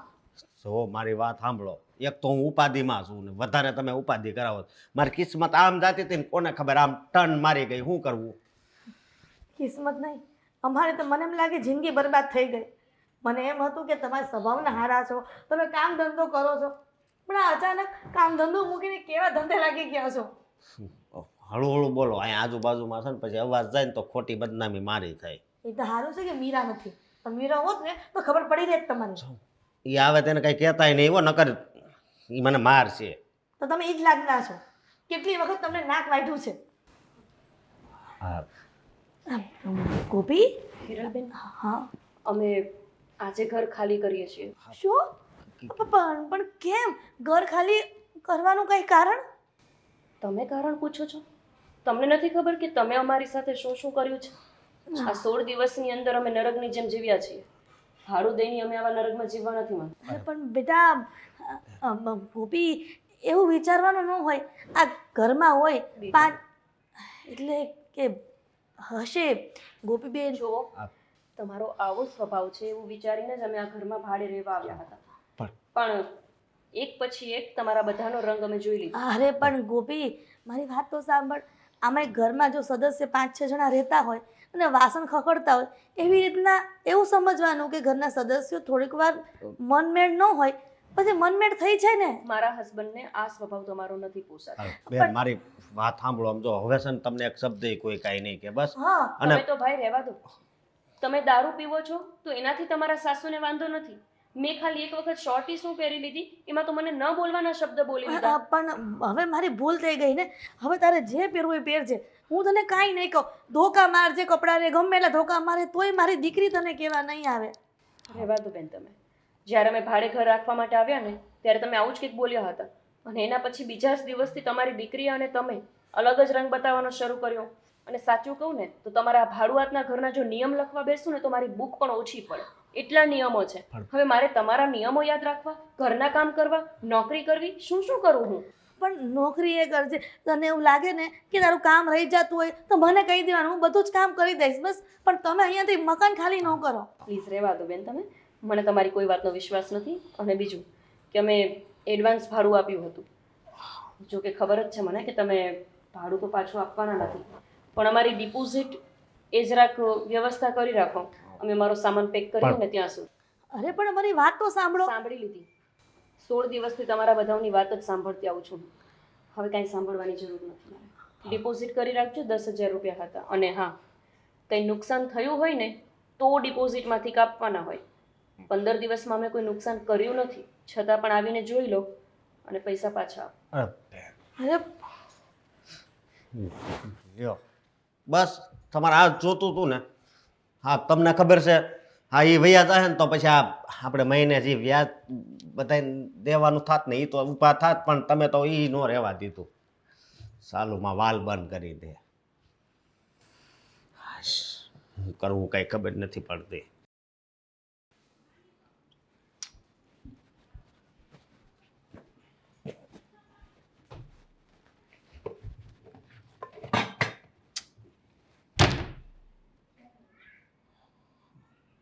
જો મારી વાત સાંભળો. એક તો હું ઉપાધિમાં છું ને વધારે તમે ઉપાધિ કરાવો. મારી કિસ્મત આમ જાતી હતી ને કોને ખબર આમ ટર્ન મારી ગઈ. શું કરવું? કિસ્મત નહીં, અમારે તો મને એમ લાગે જિંદગી બરબાદ થઈ ગઈ. મને એમ હતું કે તમારા સ્વભાવના હારા છો, તમે કામ ધંધો કરો છો, પણ આ અચાનક કામ ધંધો મૂકીને કેવા ધંધે લાગી ગયા છો? હળવું હળવું બોલો. અહીંયા આજુબાજુમાં છે ને પછી અવાજ જાય ને તો ખોટી બદનામી મારી થાય. એ તો સારું છે કે મીરા નથી. પણ મીરા હોત ને તો ખબર પડી રહે તમારી. એ આવે તેને કંઈ કહેતાય નહીં એવો, નકર એ મને મારશે. તો તમે એ જ લાગના છો. કેટલી વખત તમને નાક વાઢ્યું છે. હા. ગોપી? હિરલબેન, હા. અમે આજે ઘર ખાલી કરીએ છીએ. શું? પણ કેમ ઘર ખાલી કરવાનું કઈ કારણ? તમે કારણ પૂછો છો? તમને નથી ખબર કે તમે અમારી સાથે શું શું કર્યું છે? આ 16 દિવસની અંદર અમે નરકની જેમ જીવ્યા છીએ. ભાડું દઈને અમે આવા નરકમાં જીવવા નથી માંગતા. અરે પણ બેટા ગોપી, એવું વિચારવાનું ન હોય. આ ઘરમાં હોય 5 એટલે કે હશે ગોપીબેન. જો તમારો આવો સ્વભાવ છે એવું વિચારીને જ અમે આ ઘરમાં ભાડે રહેવા આવ્યા હતા. પણ એક પછી એક તમારા બધાનો રંગ અમે જોઈ લીધો. અરે પણ ગોપી, મારી વાત તો સાંભળ. આમાં ઘરમાં જો સદસ્ય 5-6 જણા રહેતા હોય અને વાસણ ખખડતા હોય, એવી રીતના એવું સમજવાનું કે ઘરના સદસ્યો થોડીક વાર મનમેળ ન હોય પછી મનમેળ થઈ જાય ને. મારા હસબન્ડને આ સ્વભાવ તમારો નથી પોસાતો. બેન મારી વાત સાંભળો. આમ જો હવે છે ને તમને એક શબ્દ કોઈ કાંઈ નહીં કે બસ. હા. અને તમે તો ભાઈ રહેવા દો. તમે દારૂ પીવો છો તો એનાથી તમારા સાસુને વાંધો નથી. મેં ખાલી એક વખત શોર્ટી શું પહેરી લીધી, એમાં તો મને ન બોલવાના શબ્દ બોલી દીધા. પણ હવે મારી ભૂલ થઈ ગઈ ને. હવે તારે જે પહેરવું એ પહેરજે. હું તને કાંઈ નહીં કહું. ધોકા મારજે કપડાને, ગમે એટલા ધોકા મારે તોય મારી દીકરી તને કહેવા નહીં આવે. રહેવા દો બેન. તમે જ્યારે અમે ભાડે ઘર રાખવા માટે આવ્યા ને ત્યારે તમે આવું જ કંઈક બોલ્યા હતા. અને એના પછી બીજા જ દિવસથી તમારી દીકરી અને તમે અલગ જ રંગ બતાવવાનો શરૂ કર્યો. અને સાચું કહું ને તો તમારા ભાડુઆતના ઘરના જો નિયમ લખવા બેસું ને તો મારી બુક પણ ઓછી પડે. એટલા નિયમો છે. હવે મારે તમારા નિયમો યાદ રાખવા, ઘરના કામ કરવા, નોકરી કરવી, શું શું કરું હું? પણ નોકરી એ કરજે. તને એવું લાગે ને કે તારું કામ રહી જતું હોય તો મને કહી દેવાનું, હું બધું જ કામ કરી દઈશ બસ. પણ તમે અહીંયાથી મકાન ખાલી ન કરો. પ્લીઝ રહેવા દો બેન તમે. મને તમારી કોઈ વાતનો વિશ્વાસ નથી. અને બીજું કે અમે એડવાન્સ ભાડું આપ્યું હતું. જો કે ખબર જ છે મને કે તમે ભાડું તો પાછું આપવાના નથી, પણ અમારી ડિપોઝિટ એ જરાક વ્યવસ્થા કરી રાખો. અમે મારો સામાન પેક કર્યો ને ત્યાં સુધી. અરે પણ મારી વાત તો સાંભળો. સાંભળી લીધી. 16 દિવસથી તમારા બધાની વાત જ સાંભળતી આવું છું. હવે કાંઈ સાંભળવાની જરૂર નથી મારે. ડિપોઝિટ કરી રાખજો. 10,000 રૂપિયા હતા. અને હા, કંઈ નુકસાન થયું હોય ને તો ડિપોઝિટમાંથી કાપવાના હોય. 15 દિવસમાં અમે કોઈ નુકસાન કર્યું નથી, છતાં પણ આવીને જોઈ લો અને પૈસા પાછા આપો. અરે લ્યો બસ તમારે આ જોતું હતું ને. હા તમને ખબર છે. હા એ વૈયા જાય ને તો પછી આ આપણે મહિને જે વ્યાજ બધાને દેવાનું થાત ને એ તો ઊભા થાત, પણ તમે તો એ ન રહેવા દીધું. સાલુમાં વાલ બંધ કરી દે. શું કરવું કાંઈ ખબર નથી પડતી.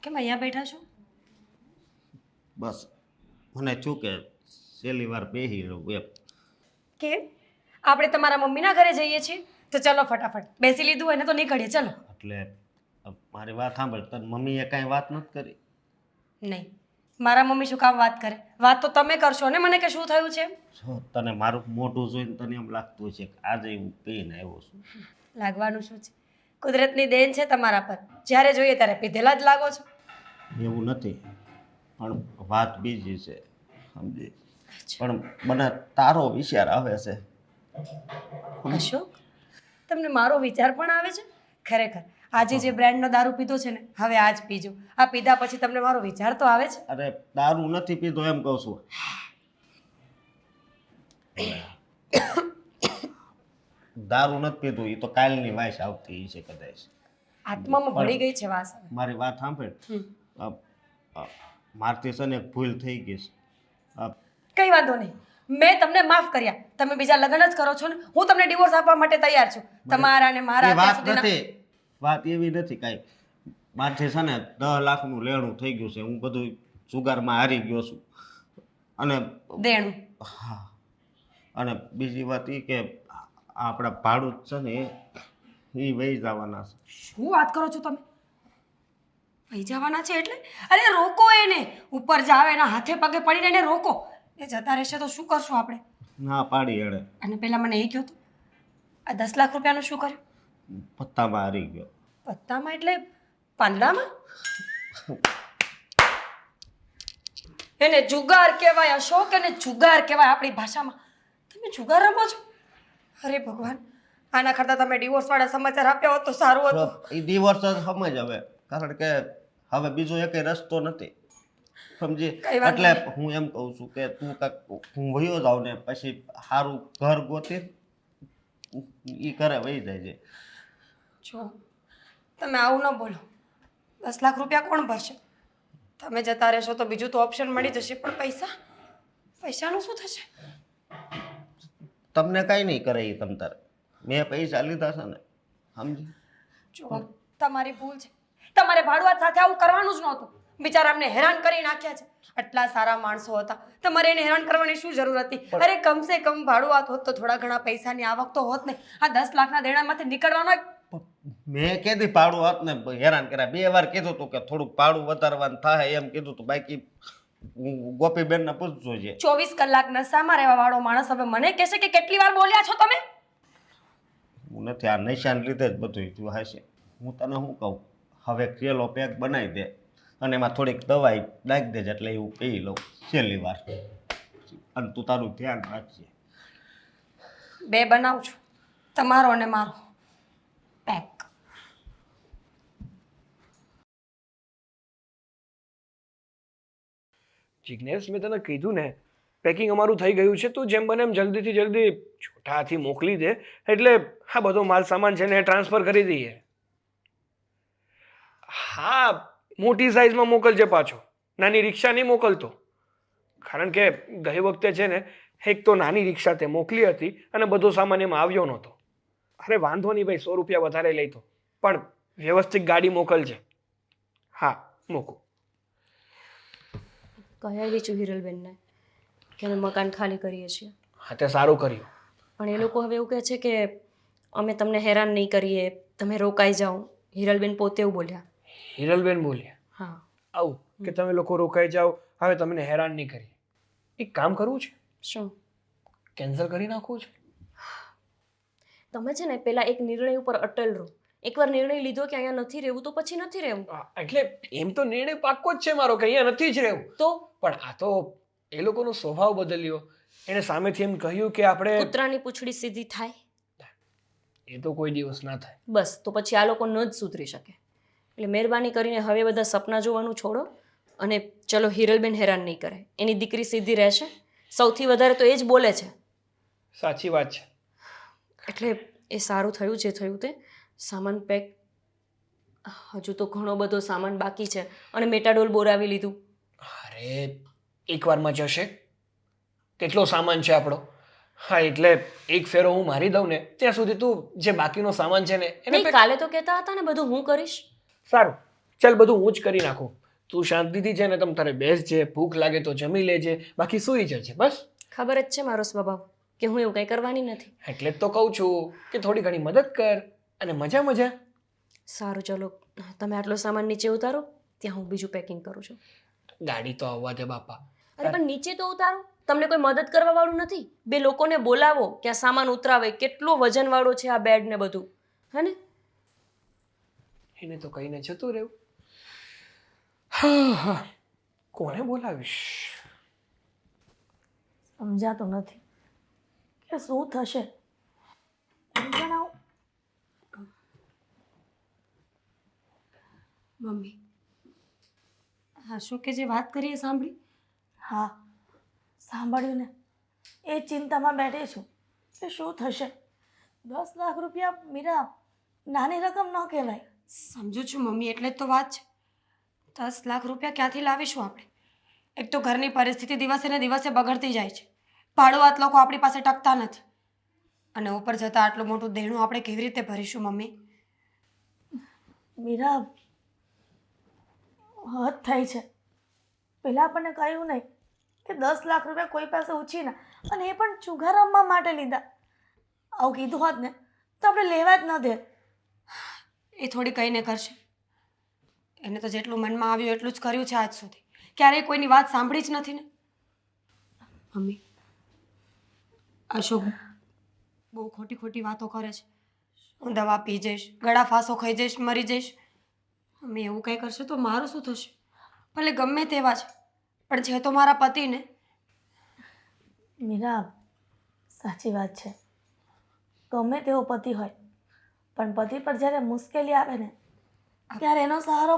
કેમ અહીંયા બેઠા છો? બસ મને શું કે છેલ્લી વાર બેસી રહું એમ. કેમ? આપણે તમારા મમ્મીના ઘરે જઈએ છીએ તો ચલો ફટાફટ. બેસી લીધું હોય ને તો નીકળીએ ચલો. એટલે મારી વાત સાંભળ, તને મમ્મીએ કાંઈ વાત નથી કરી? નહીં, મારા મમ્મી શું કામ વાત કરે? વાત તો તમે કરશો ને મને કે શું થયું છે. જો તને મારું મોઢું જોઈને તને એમ લાગતું છે કે આજે હું પીને આવ્યો છું. લાગવાનું શું છે? કુદરતની દેન છે તમારા પર. જ્યારે જોઈએ ત્યારે પીધેલા જ લાગો છો. એવું નથી, પણ વાત બીજી છે સમજી. પણ મને તારો વિચાર આવે છે. અશોક, તમને મારો વિચાર પણ આવે છે? ખરેખર આજે જે બ્રાન્ડનો દારૂ પીધો છે ને હવે આ જ પીજો. આ પીધા પછી તમને મારો વિચાર તો આવે છે? અરે દારૂ નથી પીધો એમ કહું છું. દારૂ નથી પીધું એ તો કાલની વાસ આવતી છે કદાચ. આત્મામાં ભળી ગઈ છે વાસ. મારી વાત સાંભળ. મારથી છે ને એક ભૂલ થઈ ગઈ છે. કઈ વાંધો નહીં, મેં તમને માફ કર્યા. તમે બીજા લગ્ન જ કરો છો ને. હું તમને ડિવોર્સ આપવા માટે તૈયાર છું. તમારા ને મારા એ અત્યાર વાત સુધીના- નથી, વાત એવી નથી કાંઈ. મારથી છે ને 10 લાખનું લેણું થઈ ગયું છે. હું બધું જુગારમાં હારી ગયો છું. અને દેણું. હા, અને બીજી વાત એ કે આપણા ભાડું જ છે ને એ વહી જવાના છે. શું વાત કરો છો તમે? વહી જવાના છે એટલે? અરે રોકો એને. ઉપર જાવે એના હાથે પગે પડીને એને રોકો. એ જતા રહેશે તો શું કરશું આપણે? ના પાડી એણે. અને પહેલા મને એ કહો તો, આ 10 લાખ રૂપિયાનું શું કર્યું? પત્તામાં હારી ગયો. પત્તામાં એટલે પાંદડામાં? એને જુગાર કહેવાય અશોક, એને જુગાર કહેવાય આપણી ભાષામાં. તમે જુગાર રમો છો? અરે ભગવાન, આના કરતાં તમે ડિવોર્સવાળા સમાચાર આપ્યા હોત તો સારું હતું. એ ડિવોર્સ જ સમજ હવે, કારણ કે હવે બીજો એકેય રસ્તો નથી સમજી. કઈ વાંધો એટલે હું એમ કહું છું કે તું કાંઈક હું વયો જાઉં ને પછી સારું ઘર ગોતી એ ઘરે વહી જાય છે. જો તમે આવું ન બોલો. 10 લાખ રૂપિયા કોણ ભરશે? તમે જતા રહેશો તો બીજું તો ઓપ્શન મળી જશે, પણ પૈસાનું શું થશે? તમને કાંઈ નહીં કરે એ તમ તારે. મેં પૈસા લીધા છે ને સમજી. જો તમારી ભૂલ છે. તમારે ભાડુઆત સાથે આવું કરવાનું જ નહોતું. બિચારા અમને હેરાન કરી નાખ્યા છે. આટલા સારા માણસો હતા, તમારે એને હેરાન કરવાની શું જરૂર હતી? અરે કમસે કમ ભાડુઆત હોત તો થોડા ઘણા પૈસાની આવક તો હોત ને. આ 10 લાખના દેણામાંથી નીકળવાનો મેં કીધી ભાડું આપને હેરાન કર્યા. 2 વાર કીધું હતું કે થોડુંક ભાડું વધારવાનું થાય એમ કીધું હતું. બાકી ગોપીબેનને પૂછજો છે. 24 કલાક નશામાં રહેવા વાળો માણસ હવે મને કહેશે કે કેટલી વાર બોલ્યા છો તમે? હું નથી, આ નશાને લીધે જ બધું તું હશે. હું તને શું કહું, હવે કેલો પેક બનાવી દે અને એમાં થોડીક દવાઈ નાખી દેજે એટલે હું પી લઉં છેલ્લી વાર. અને તું તારું ધ્યાન રાખજે. 2 બનાવું છું, તમારો અને મારો પેક. જિજ્ઞેશ, મેં તને કીધું ને પેકિંગ અમારું થઈ ગયું છે, તું જેમ બને એમ જલ્દીથી જલ્દી છોટા હાથી મોકલી દે એટલે આ બધો માલ સામાન છે ને ટ્રાન્સફર કરી દઈએ. હા, મોટી સાઈઝમાં મોકલજે પાછો, નાની રિક્ષા નહીં મોકલતો, કારણ કે ગઈ વખતે છે ને એક તો નાની રિક્ષા તે મોકલી હતી અને બધો સામાન એમાં આવ્યો નહોતો. અરે વાંધો નહીં ભાઈ, 100 રૂપિયા વધારે લઈ તો, પણ વ્યવસ્થિત ગાડી મોકલજે. હા, મૂકું. કહી આવી છું હિરલબેનને કે અમે મકાન ખાલી કરીએ છીએ, હા, તે સારું કર્યું. પણ એ લોકો હવે એવું કહે છે કે અમે તમને હેરાન નહીં કરીએ, તમે રોકાઈ જાઓ. હિરલબેન પોતે એવું બોલ્યા. હિરલબેન બોલ્યા હા. આવું કે તમે લોકો રોકાઈ જાઓ, હવે તમને હેરાન નહીં કરીએ. એક કામ કરવું છે, શું? કેન્સલ કરી નાખવું છે. તમે છે ને પેલા એક નિર્ણય ઉપર અટલ રહો. એકવાર નિર્ણય લીધો કે અહીંયા નથી રહેવું તો પછી નથી રહેવું. એટલે એમ તો નિર્ણય પાક્કો જ છે મારો કે અહીંયા નથી જ રહેવું, તો પણ આ તો એ લોકોનો સ્વભાવ બદલ્યો. એને સામેથી એમ કહ્યું કે આપણે, કૂતરાની પૂંછડી સીધી થાય એ તો કોઈ દિવસ ના થાય. બસ, તો પછી આ લોકો ન જ સુધરી શકે. એટલે મહેરબાની કરીને હવે બધા સપના જોવાનું છોડો અને ચલો હિરલબેન હેરાન નહીં કરે, એની દીકરી સીધી રહેશે. સૌથી વધારે તો એ જ બોલે છે. સાચી વાત છે. એટલે એ સારું થયું જે થયું તે. સામાન પેક, હજુ તો ઘણો બધો સામાન બાકી છે અને મેટાડોલ બોરાવી લીધું. અરે એકવારમાં જશે, કેટલો સામાન છે આપણો. હા, એટલે એક ફેરો હું મારી દઉં ને ત્યાં સુધી તું જે બાકીનો સામાન છે ને એને નહીં, કાલે તો કહેતા હતા ને બધું હું કરીશ. સારું, ચાલ બધું હું જ કરી નાખું. તું શાંતિથી છે ને તમ તારે બેસજે, ભૂખ લાગે તો જમી લેજે, બાકી સૂઈ જજે બસ. ખબર જ છે મારો સ્વભાવ કે હું એવું કંઈ કરવાની નથી. એટલે જ તો કહું છું કે થોડી ઘણી મદદ કર અને મજા મજા. સારું, ચલો તમે આટલો સામાન નીચે ઉતારો, ત્યાં હું બીજું પેકિંગ કરું છું. ગાડી તો આવવા દે બાપા. અરે પણ નીચે તો ઉતારો, તમને કોઈ મદદ કરવા વાળું નથી. 2 લોકોને બોલાવો કે આ સામાન ઉતરાવે. કેટલો વજનવાળો છે આ બેડ ને બધું, હે ને? એને તો કહીને જતું રહેવું. હા હા, કોને બોલાવીશ? સમજાતું નથી કે શું થશે. જણાવું. મમ્મી, હા શું કે જે વાત કરીએ સાંભળી? હા, સાંભળ્યું ને. એ ચિંતામાં બેઠી છું કે શું થશે. 10 લાખ રૂપિયા મીરા નાની રકમ ન કહેવાય. સમજુ છું મમ્મી, એટલે જ તો વાત છે. 10 લાખ રૂપિયા ક્યાંથી લાવીશું આપણે? એક તો ઘરની પરિસ્થિતિ દિવસે ને દિવસે બગડતી જાય છે. ભાડુઆત લોકો આપણી પાસે ટકતા નથી, અને ઉપર જતાં આટલું મોટું દેણું આપણે કેવી રીતે ભરીશું મમ્મી? મીરા, હદ થઈ છે. પહેલાં આપણને કહ્યું નહીં કે 10 લાખ રૂપિયા કોઈ પાસે ઉછીના, અને એ પણ ચુગા રમવા માટે લીધા. આવું કીધું હોત ને તો આપણે લેવા જ ન દે. એ થોડી કહીને કરશે. એને તો જેટલું મનમાં આવ્યું એટલું જ કર્યું છે આજ સુધી. ક્યારેય કોઈની વાત સાંભળી જ નથી ને. મમ્મી, અશોક બહુ ખોટી ખોટી વાતો કરે છે. હું દવા પી જઈશ, ગળા ફાંસો ખાઈ જઈશ, મરી જઈશ. મમ્મી એવું કંઈ કરશે તો મારું શું થશે? ભલે ગમે તેવા છે, પણ છે તો મારા પતિ ને. મીરા, સાચી વાત છે. ગમે તેવો પતિ હોય, પણ પતિ પર જ્યારે મુશ્કેલી આવે ને ત્યારે એનો સહારો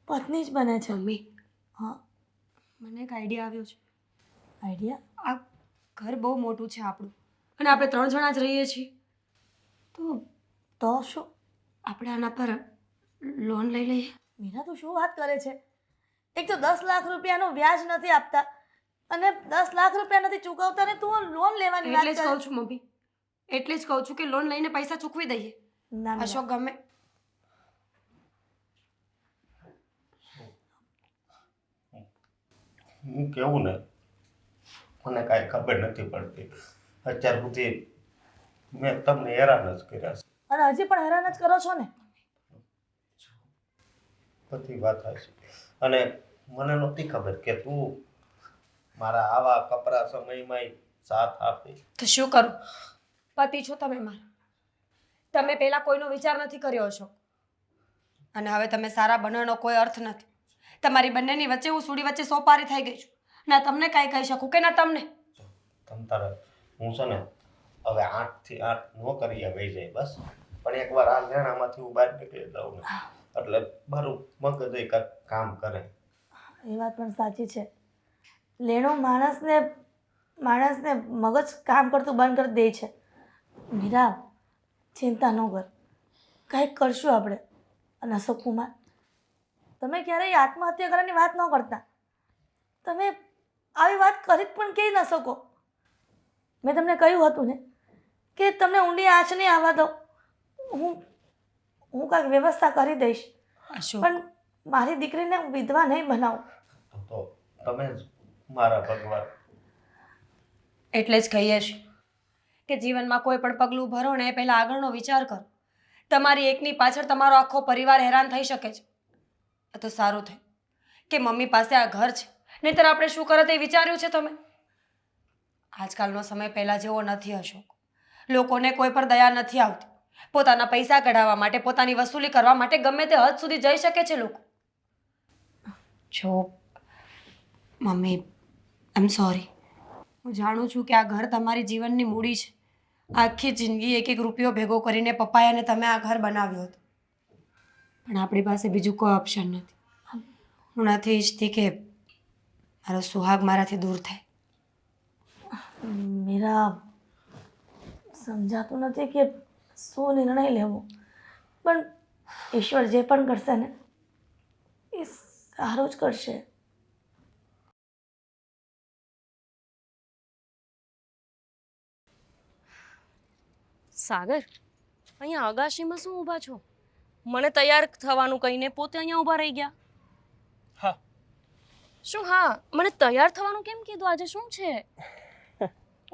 પત્ની જ બને છે. મમ્મી, હા, મને એક આઈડિયા આવ્યો છે. આઈડિયા? આ ઘર બહુ મોટું છે આપણું, અને આપણે 3 જણા જ રહીએ છીએ. તો શું? આપણે આના પર લોન લઈ લઈએ. મીરા, તું શું વાત કરે છે? એક તો 10 લાખ રૂપિયાનું વ્યાજ નથી આપતા અને 10 લાખ રૂપિયા નથી ચૂકવતા ને તું લોન લેવાની વાત એટલે જ કરે. કહું છું મમ્મી, એટલે જ કહું છું કે લોન લઈને પૈસા ચૂકવી દઈએ. ના મીરા, અશોક ગમે હું કેવું ને, મને કાંઈ ખબર નથી પડતી. અત્યાર સુધી મેં તમને હેરાન જ કર્યા છે. અને હજી પણ હેરાન જ કરો છો ને. બધી વાત હશે. અને મને નહોતી ખબર કે તું મારા આવા કપરા સમયમાં સાથ આપે. તો શું કરું? પતિ છો તમે મારા. તમે પહેલાં કોઈનો વિચાર નથી કર્યો અશોક, અને હવે તમે સારા બનવાનો કોઈ અર્થ નથી. તમારી બંનેની વચ્ચે હું સુડી વચ્ચે સોપારી થઈ ગઈ છું. ના તમને કાંઈ કહી શકું કે ના તમને. તમ તારે હું છે ને હવે 8 થી 8 નો કરી વહી જાય બસ. પણ એકવાર આ લેણામાંથી હું બહાર નીકળી દઉં ને એટલે મારું મગજ કામ કરે. એ વાત પણ સાચી છે. લેણું માણસને માણસને મગજ કામ કરતું બંધ કરી દે છે. મીરા, ચિંતા ન કર, કંઈક કરશું આપણે. અને અશોક કુમાર, તમે ક્યારેય આત્મહત્યા કરવાની વાત ન કરતા. તમે આવી વાત કરી પણ કહી ન શકો. મેં તમને કહ્યું હતું ને કે તમને ઊંડી આંચ નહીં આવવા દો. હું કાંઈક વ્યવસ્થા કરી દઈશ, અશોક, પણ મારી દીકરીને હું વિધવા નહીં બનાવું. તો તમે જ મારા ભગવાન. એટલે જ કહીએ છીએ કે જીવનમાં કોઈ પણ પગલું ભરો ને એ પહેલાં આગળનો વિચાર કરો. તમારી એકની પાછળ તમારો આખો પરિવાર હેરાન થઈ શકે છે. આ તો સારું થયું કે મમ્મી પાસે આ ઘર છે, નહીંતર આપણે શું કરત એ વિચાર્યું છે તમે? આજકાલનો સમય પહેલાં જેવો નથી અશોક. લોકોને કોઈ પર દયા નથી આવતી. પોતાના પૈસા કઢાવવા માટે, પોતાની વસૂલી કરવા માટે ગમે તે હદ સુધી જઈ શકે છે લોકો. જો મમ્મી, આઈ એમ સોરી. હું જાણું છું કે આ ઘર તમારી જીવનની મૂડી છે. આખી જિંદગી એક એક રૂપિયો ભેગો કરીને પપ્પાએ અને તમે આ ઘર બનાવ્યું હતું. પણ આપણી પાસે બીજું કોઈ ઓપ્શન નથી. હું નથી ઈચ્છતી કે મારો સુહાગ મારાથી દૂર થાય. મીરા, સમજાતું નથી કે શું નિર્ણય લેવો, પણ ઈશ્વર જે પણ કરશે ને એ સારું જ કરશે. સાગર, અહીંયા અગાશીમાં શું ઊભા છો? મને તૈયાર થવાનું કહીને પોતે અહીંયા ઊભા રહી ગયા. હા. શું હા? મને તૈયાર થવાનું કેમ કીધું? આજે શું છે?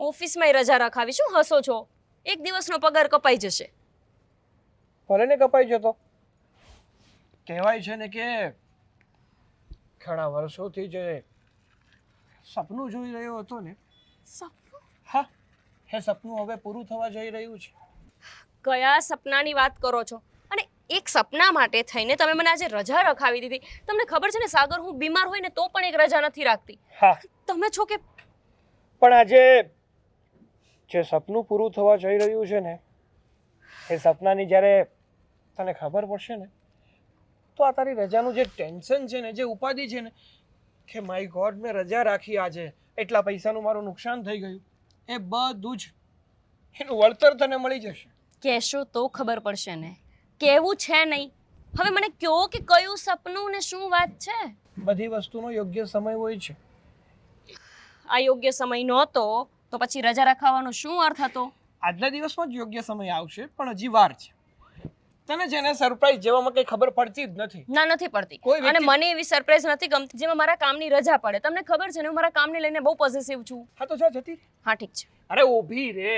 ઓફિસમાં રજા રખાવી. શું હસો છો? એક દિવસનો પગાર કપાઈ જશે. ભલે ને કપાઈ જતો. કહેવાય છે ને કે ઘણા વર્ષોથી જે સપનું જોઈ રહ્યો હતો ને, સપનું? હા, એ સપનું હવે પૂરું થવા જઈ રહ્યું છે. કયા સપનાની વાત કરો છો? અને એક સપના માટે થઈને તમે મને આજે રજા રખાવી દીધી. તમને ખબર છે ને સાગર, હું બીમાર હોય ને તો પણ એક રજા નથી રાખતી. હા, તમે છો કે પણ આજે જે સપનું પૂરું થવા જઈ રહ્યું છે ને, એ સપનાની જ્યારે તને ખબર પડશે ને, તો આ તારી રજાનું જે ટેન્શન છે ને, જે ઉપાધિ છે ને, કે માય ગોડ મેં રજા રાખી આજે, એટલા પૈસાનું મારું નુકસાન થઈ ગયું, એ બધું જ એનું વળતર તને મળી જશે. કહેશો તો ખબર પડશે ને. કેવું છે નહીં. હવે મને કહો કે કયું સપનું ને શું વાત છે? બધી વસ્તુનો યોગ્ય સમય હોય છે. આ યોગ્ય સમય નહોતો તો પછી રજા રખાવાનો શું અર્થ હતો? આજના દિવસમાં જ યોગ્ય સમય આવશે, પણ હજી વાર છે. તને છે ને સરપ્રાઈઝ જેવામાં કંઈ ખબર પડતી જ નથી. ના, નથી પડતી. કોઈ વ્યક્તિ- અને મને એવી સરપ્રાઈઝ નથી ગમતી જેમાં મારા કામની રજા પડે. તમને ખબર છે ને હું મારા કામને લઈને બહુ પોઝિટિવ છું. હા તો જા જતી રહે. હા ઠીક છે. અરે ઊભી રે,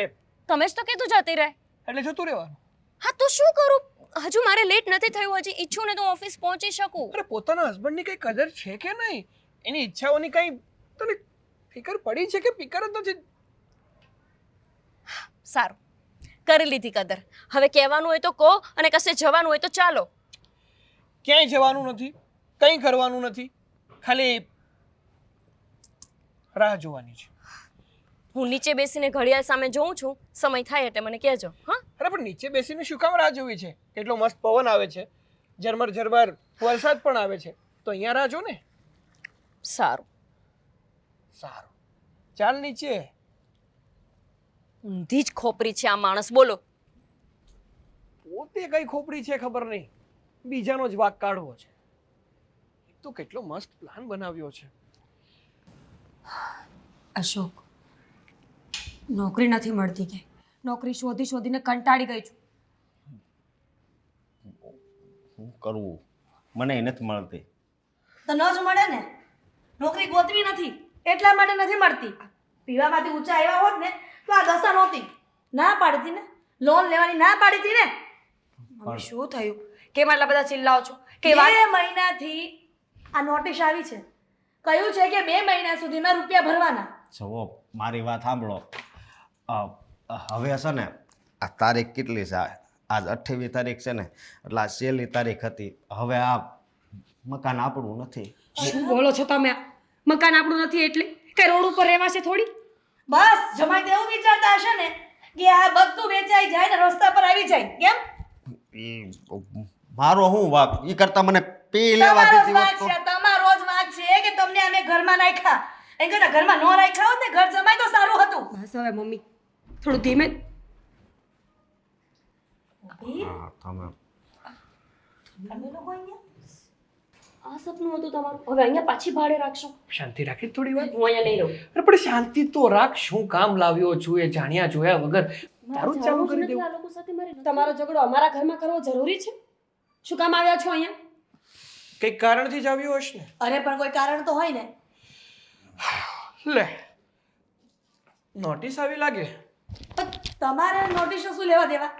તમે જ તો કીધું જતી રહે. એટલે જતું રહેવાનું. હા તો શું કરું? હજુ મારે લેટ નથી થયું. હજી ઈચ્છું ને તો ઓફિસ પહોંચી શકું. અરે પોતાના હસબન્ડની કઈ કદર છે કે નહીં? એની ઈચ્છાઓની કઈ તને ફિકર પડી છે કે ફિકર જ નથી? સારું, કરી લીધી કદર. હવે કહેવાનું હોય તો કહો, અને કશે જવાનું હોય તો ચાલો. ક્યાંય જવાનું નથી, કંઈ કરવાનું નથી, ખાલી રાહ જોવાની છે. હું નીચે બેસીને ઘડિયાળ સામે જોઉં છું. સમય થાય એટલે મને કહેજો. હા, અરે પણ નીચે બેસીને શું કામ રાહ જોવી છે? કેટલો મસ્ત પવન આવે છે, ઝરમર ઝરમર વરસાદ પણ આવે છે, તો અહીંયા રાહ જો ને. સારું. સારું, ચાલ નીચે. ઊંધી જ ખોપરી છે આ માણસ. બોલો. પોતે કઈ ખોપરી છે ખબર નહીં, બીજાનો જ વાક કાઢવો છે. એક તો કેટલો મસ્ત પ્લાન બનાવ્યો છે. અશોક, નોકરી નથી મળતી કે નોકરી શોધી શોધીને કંટાળી ગઈ છું. શું કરવું? મને નથી મળતી. તો ન જ મળે ને. નોકરી ગોતવી નથી એટલા માટે નથી મળતી. પીવામાંથી ઊંચા આવ્યા હોત ને તો આ દશા નહોતી. ના પાડી ને, લોન લેવાની ના પાડી હતી ને. મમ્મી શું થયું? કેમ આટલા બધા ચિલ્લાઓ છો? કે વાત 2 મહિનાથી આ નોટિસ આવી છે. કહ્યું છે કે 2 મહિના સુધીમાં રૂપિયા ભરવાના. જુઓ, મારી વાત સાંભળો. હવે છે ને આ તારીખ કેટલી છે? આજ 28 તારીખ છે ને, એટલે આ 6લી તારીખ હતી. હવે આ મકાન આપણું નથી. શું બોલો છો તમે? મકાન આપણું નથી એટલે કઈ રોડ ઉપર રહેવાશે થોડી? બસ જમાઈ તો એવું વિચારતા હશે ને કે આ બધું વેચાઈ જાય ને રસ્તા પર આવી જાય. કેમ? ઈ મારો શું વાક? ઈ કરતા મને પી લેવા તમારો જ દીધી વાંક હોત છે, તમારો જ વાંક છે કે તમને અમે ઘરમાં નાખ્યા. એમ કરતા ઘરમાં ન રાખ્યા હોત ને ઘર જમાય તો સારું હતું. બસ હવે મમ્મી થોડું ધીમે હા તમે તમે લોકો અહીંયા આ સપનું હતું તમારું, હવે અહીંયા પાછી ભાડે રાખશો? શાંતિ રાખી થોડી વાર. હું અહીંયા નહીં રહું. અરે પણ શાંતિ તો રાખ. શું કામ લાવ્યો છું એ જાણ્યા જોયા વગર મારે તારું જ ચાલુ જવું જ કરી નથી દેવું. આ લોકો સાથે મારે નથી. તમારો ઝઘડો અમારા ઘરમાં કરવો જરૂરી છે? શું કામ આવ્યા છો અહીંયા? કંઈક કારણથી જ આવ્યો હશે ને. અરે પણ કોઈ કારણ તો હોય ને. લે નોટિસ આવી લાગે. પણ તમારે નોટિસ શું લેવા દેવા?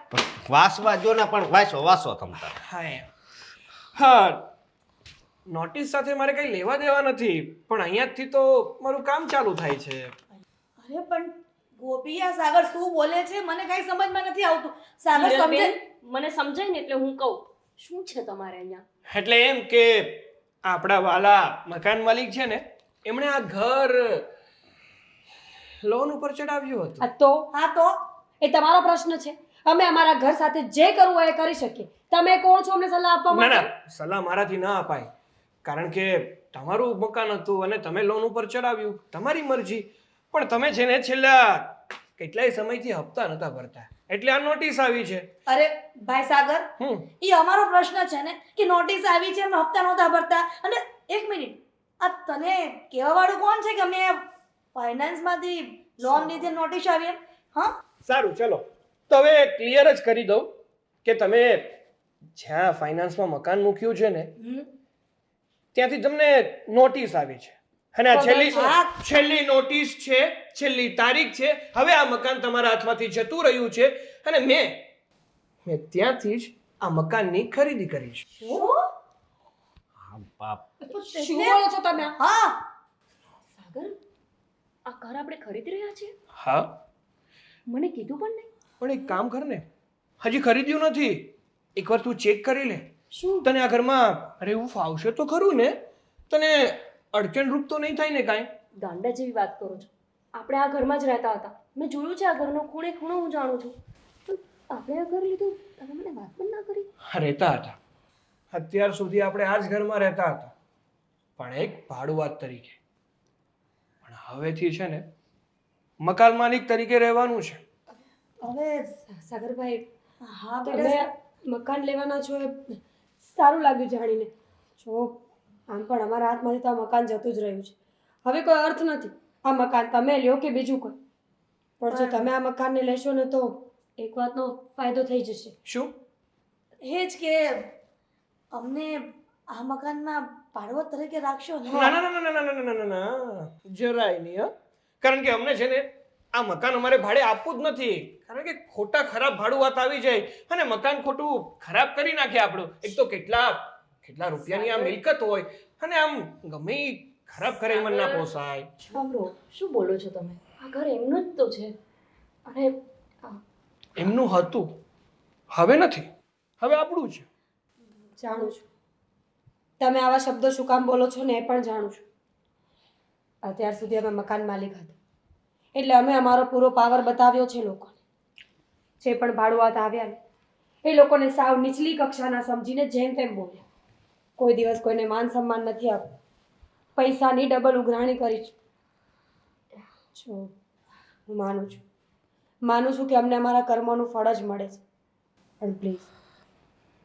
વાસવા જો ને પણ વાસો તમતા. હા એમ. હા નોટિસ સાથે મારે કંઈ લેવા દેવા નથી, પણ અહીંયાથી તો મારું કામ ચાલુ થાય છે. અરે પણ ગોપિયા સાગર શું બોલે છે મને કઈ સમજમાં નથી આવતું. સાગર સમજે હિરલબેન, મને સમજાય ને એટલે હું કહું. શું છે તમારે અહીંયા? એટલે એમ કે આપણા વાલા મકાન માલિક છે ને એમણે આ ઘર લોન ઉપર ચડાવ્યું હતું. આ તો હા તો એ તમારો પ્રશ્ન છે. અમે અમારા ઘર સાથે જે કરવું હોય એ કરી શકીએ. તમે કોણ છો અમને સલાહ આપવા ના માટે? ના સલાહ મારાથી ના અપાય, કારણ કે તમારું મકાન હતું અને તમે લોન ઉપર ચડાવ્યું, તમારી મરજી. પણ તમે છે ને છેલ્લા કેટલાય સમયથી હપ્તા નતા ભરતા, એટલે આ નોટિસ આવી છે. અરે ભાઈ સાગર હમ એ અમારો પ્રશ્ન છે ને કે નોટિસ આવી છે અમે હપ્તા નહોતા ભરતા. અને એક મિનિટ આ તને કહેવા વાળું કોણ છે કે અમે ફાઇનાન્સમાંથી લોન લીધે નોટિસ આવી એમ? હા સારું ચલો તો હવે ક્લિયર જ કરી દઉં કે તમે જ્યાં ફાઇનાન્સમાં મકાન મૂક્યું છે ને ત્યાંથી તમને નોટિસ આવી છે, અને આ છેલ્લી નોટિસ છે, છેલ્લી તારીખ છે. હવે આ મકાન તમારા હાથમાંથી જતું રહ્યું છે અને મેં ત્યાંથી જ આ મકાનની ખરીદી કરી છે. હા બાપ. શું બોલો છો તમે? હા સાગર, આ ઘર આપણે ખરીદી રહ્યા છીએ? હા મને કીધું પણ નહીં. પણ એક કામ કર ને, હજી ખરીદ્યું નથી, એકવાર તું ચેક કરી લે. શું? તને આ ઘરમાં રહેવું ફાવશે તો ખરું ને? તને અડચણરૂપ તો નહીં થાય ને કાંઈ? ગાંડા જેવી વાત કરો છો. આપણે આ ઘરમાં જ રહેતા હતા. મેં જોયું છે આ ઘરનો ખૂણે ખૂણો હું જાણું છું. પણ આપણે આ ઘર લીધું તમે મને વાત પણ ના કરી. રહેતા હતા, અત્યાર સુધી આપણે આ જ ઘરમાં રહેતા હતા, પણ એક ભાડુઆત તરીકે. પણ હવેથી છે ને મકાન માલિક તરીકે રહેવાનું છે. હવે સાગરભાઈ, હા તમે બેટા મકાન લેવાના છો એ સારું લાગ્યું જાણીને. જો આમ પણ અમારા હાથમાંથી તો આ મકાન જતું જ રહ્યું છે. હવે કોઈ અર્થ નથી આ મકાન તમે લ્યો કે બીજું કોઈ. પણ જો તમે આ મકાનને લેશો ને તો એક વાતનો ફાયદો થઈ જશે. શું? એ જ કે અમને આ મકાનમાં ભાડવત તરીકે રાખશો ને? ના ના ના ના ના ના ના ના જરાય નહીં. હા, કારણ કે અમને છે ને આ મકાન અમારે ભાડે આપવું જ નથી, કારણ કે ખોટા ખરાબ ભાડુઆત આવી જાય અને મકાન ખોટું ખરાબ કરી નાખે આપણું. એક તો કેટલા રૂપિયાની આ મિલકત હોય અને આમ ગમે ઈ ખરાબ કરે એ મને ના પોસાય. સાંભળો, શું બોલો છો તમે? આ ઘર એમનું જ તો છે. અને એમનું હતું, હવે નથી, હવે આપણું છે. જાણું છું તમે આવા શબ્દો શું કામ બોલો છો ને એ પણ જાણું છું. અત્યાર સુધી અમે મકાન માલિક હતા એટલે અમે અમારો પૂરો પાવર બતાવ્યો છે લોકોને. જે પણ ભાડુઆત આવ્યા ને એ લોકોને સાવ નીચલી કક્ષાના સમજીને જેમ તેમ બોલ્યા. કોઈ દિવસ કોઈને માન સન્માન નથી આપ્યું. પૈસાની ડબલ ઉઘરાણી કરી છે. જો હું માનું છું કે અમને અમારા કર્મોનું ફળ જ મળે છે, પણ પ્લીઝ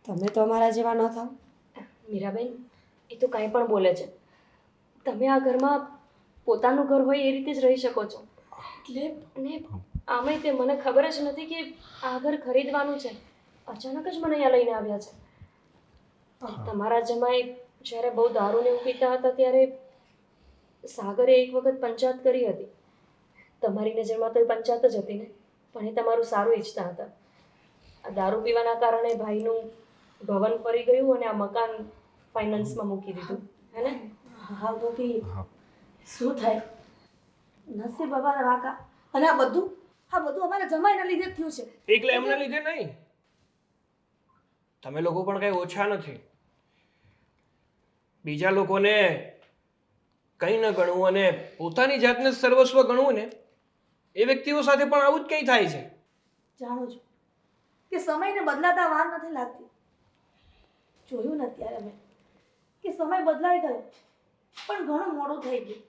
તમે તો અમારા જેવા ન થાવ. મીરાબેન, એ તો કાંઈ પણ બોલે છે. તમે આ ઘરમાં પોતાનું ઘર હોય એ રીતે જ રહી શકો છો. એટલે ને આમાંય તે મને ખબર જ નથી કે આ ઘર ખરીદવાનું છે. અચાનક જ મને અહીંયા લઈને આવ્યા છે. તમારા જમાઈ જ્યારે બહુ દારૂને એવું પીતા હતા ત્યારે સાગરે એક વખત પંચાયત કરી હતી. તમારી નજરમાં તો એ પંચાયત જ હતી ને, પણ એ તમારું સારું ઈચ્છતા હતા. આ દારૂ પીવાના કારણે ભાઈનું ભવન ફરી ગયું અને આ મકાન ફાઇનાન્સમાં મૂકી દીધું, હે ને? હા ગોપી, શું થાય નસીબ બાબા વાકા. અને આ બધું અમારા જમાઈના લીધે જ થયું છે. એટલે એમના લીધે નહીં, તમે લોકો પણ કઈ ઓછા નથી. બીજા લોકોને કંઈ ન ગણવું અને પોતાની જાતને સર્વસ્વ ગણવું ને એ વ્યક્તિઓ સાથે પણ આવું જ કંઈ થાય છે. જાણું છું કે સમયને બદલાતા વાર નથી લાગતી. જોયું ને અત્યારે મેં કે સમય બદલાઈ ગયો પણ ઘણું મોડું થઈ ગયું.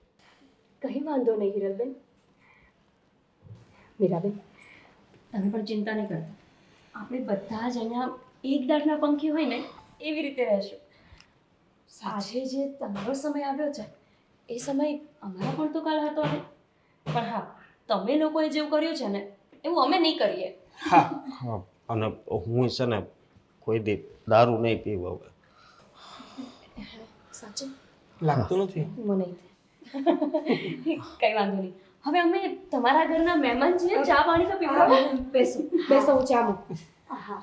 કંઈ વાંધો નહીં હિરલબેન. મીરાબેન, તમે પણ ચિંતા નહીં કરતા. આપણે બધા જ અહીંયા એક દાઢના પંખી હોય ને એવી રીતે રહેશું. આજે જે તમારો સમય આવ્યો છે એ સમય અમારો પણ તો કાલ હતો ને. પણ હા, તમે લોકોએ જેવું કર્યું છે ને એવું અમે નહીં કરીએ. હા, અને હું છે ને કોઈ દી દારૂ નહીં પીવું હવે. સાચું લાગતું નથી. મને કઈ વાંધો નહીં. હવે અમે તમારા ઘરના મહેમાન છીએ, ચા પાણી તો પીવા. બેસો બેસો, હું ચા મૂકું. હા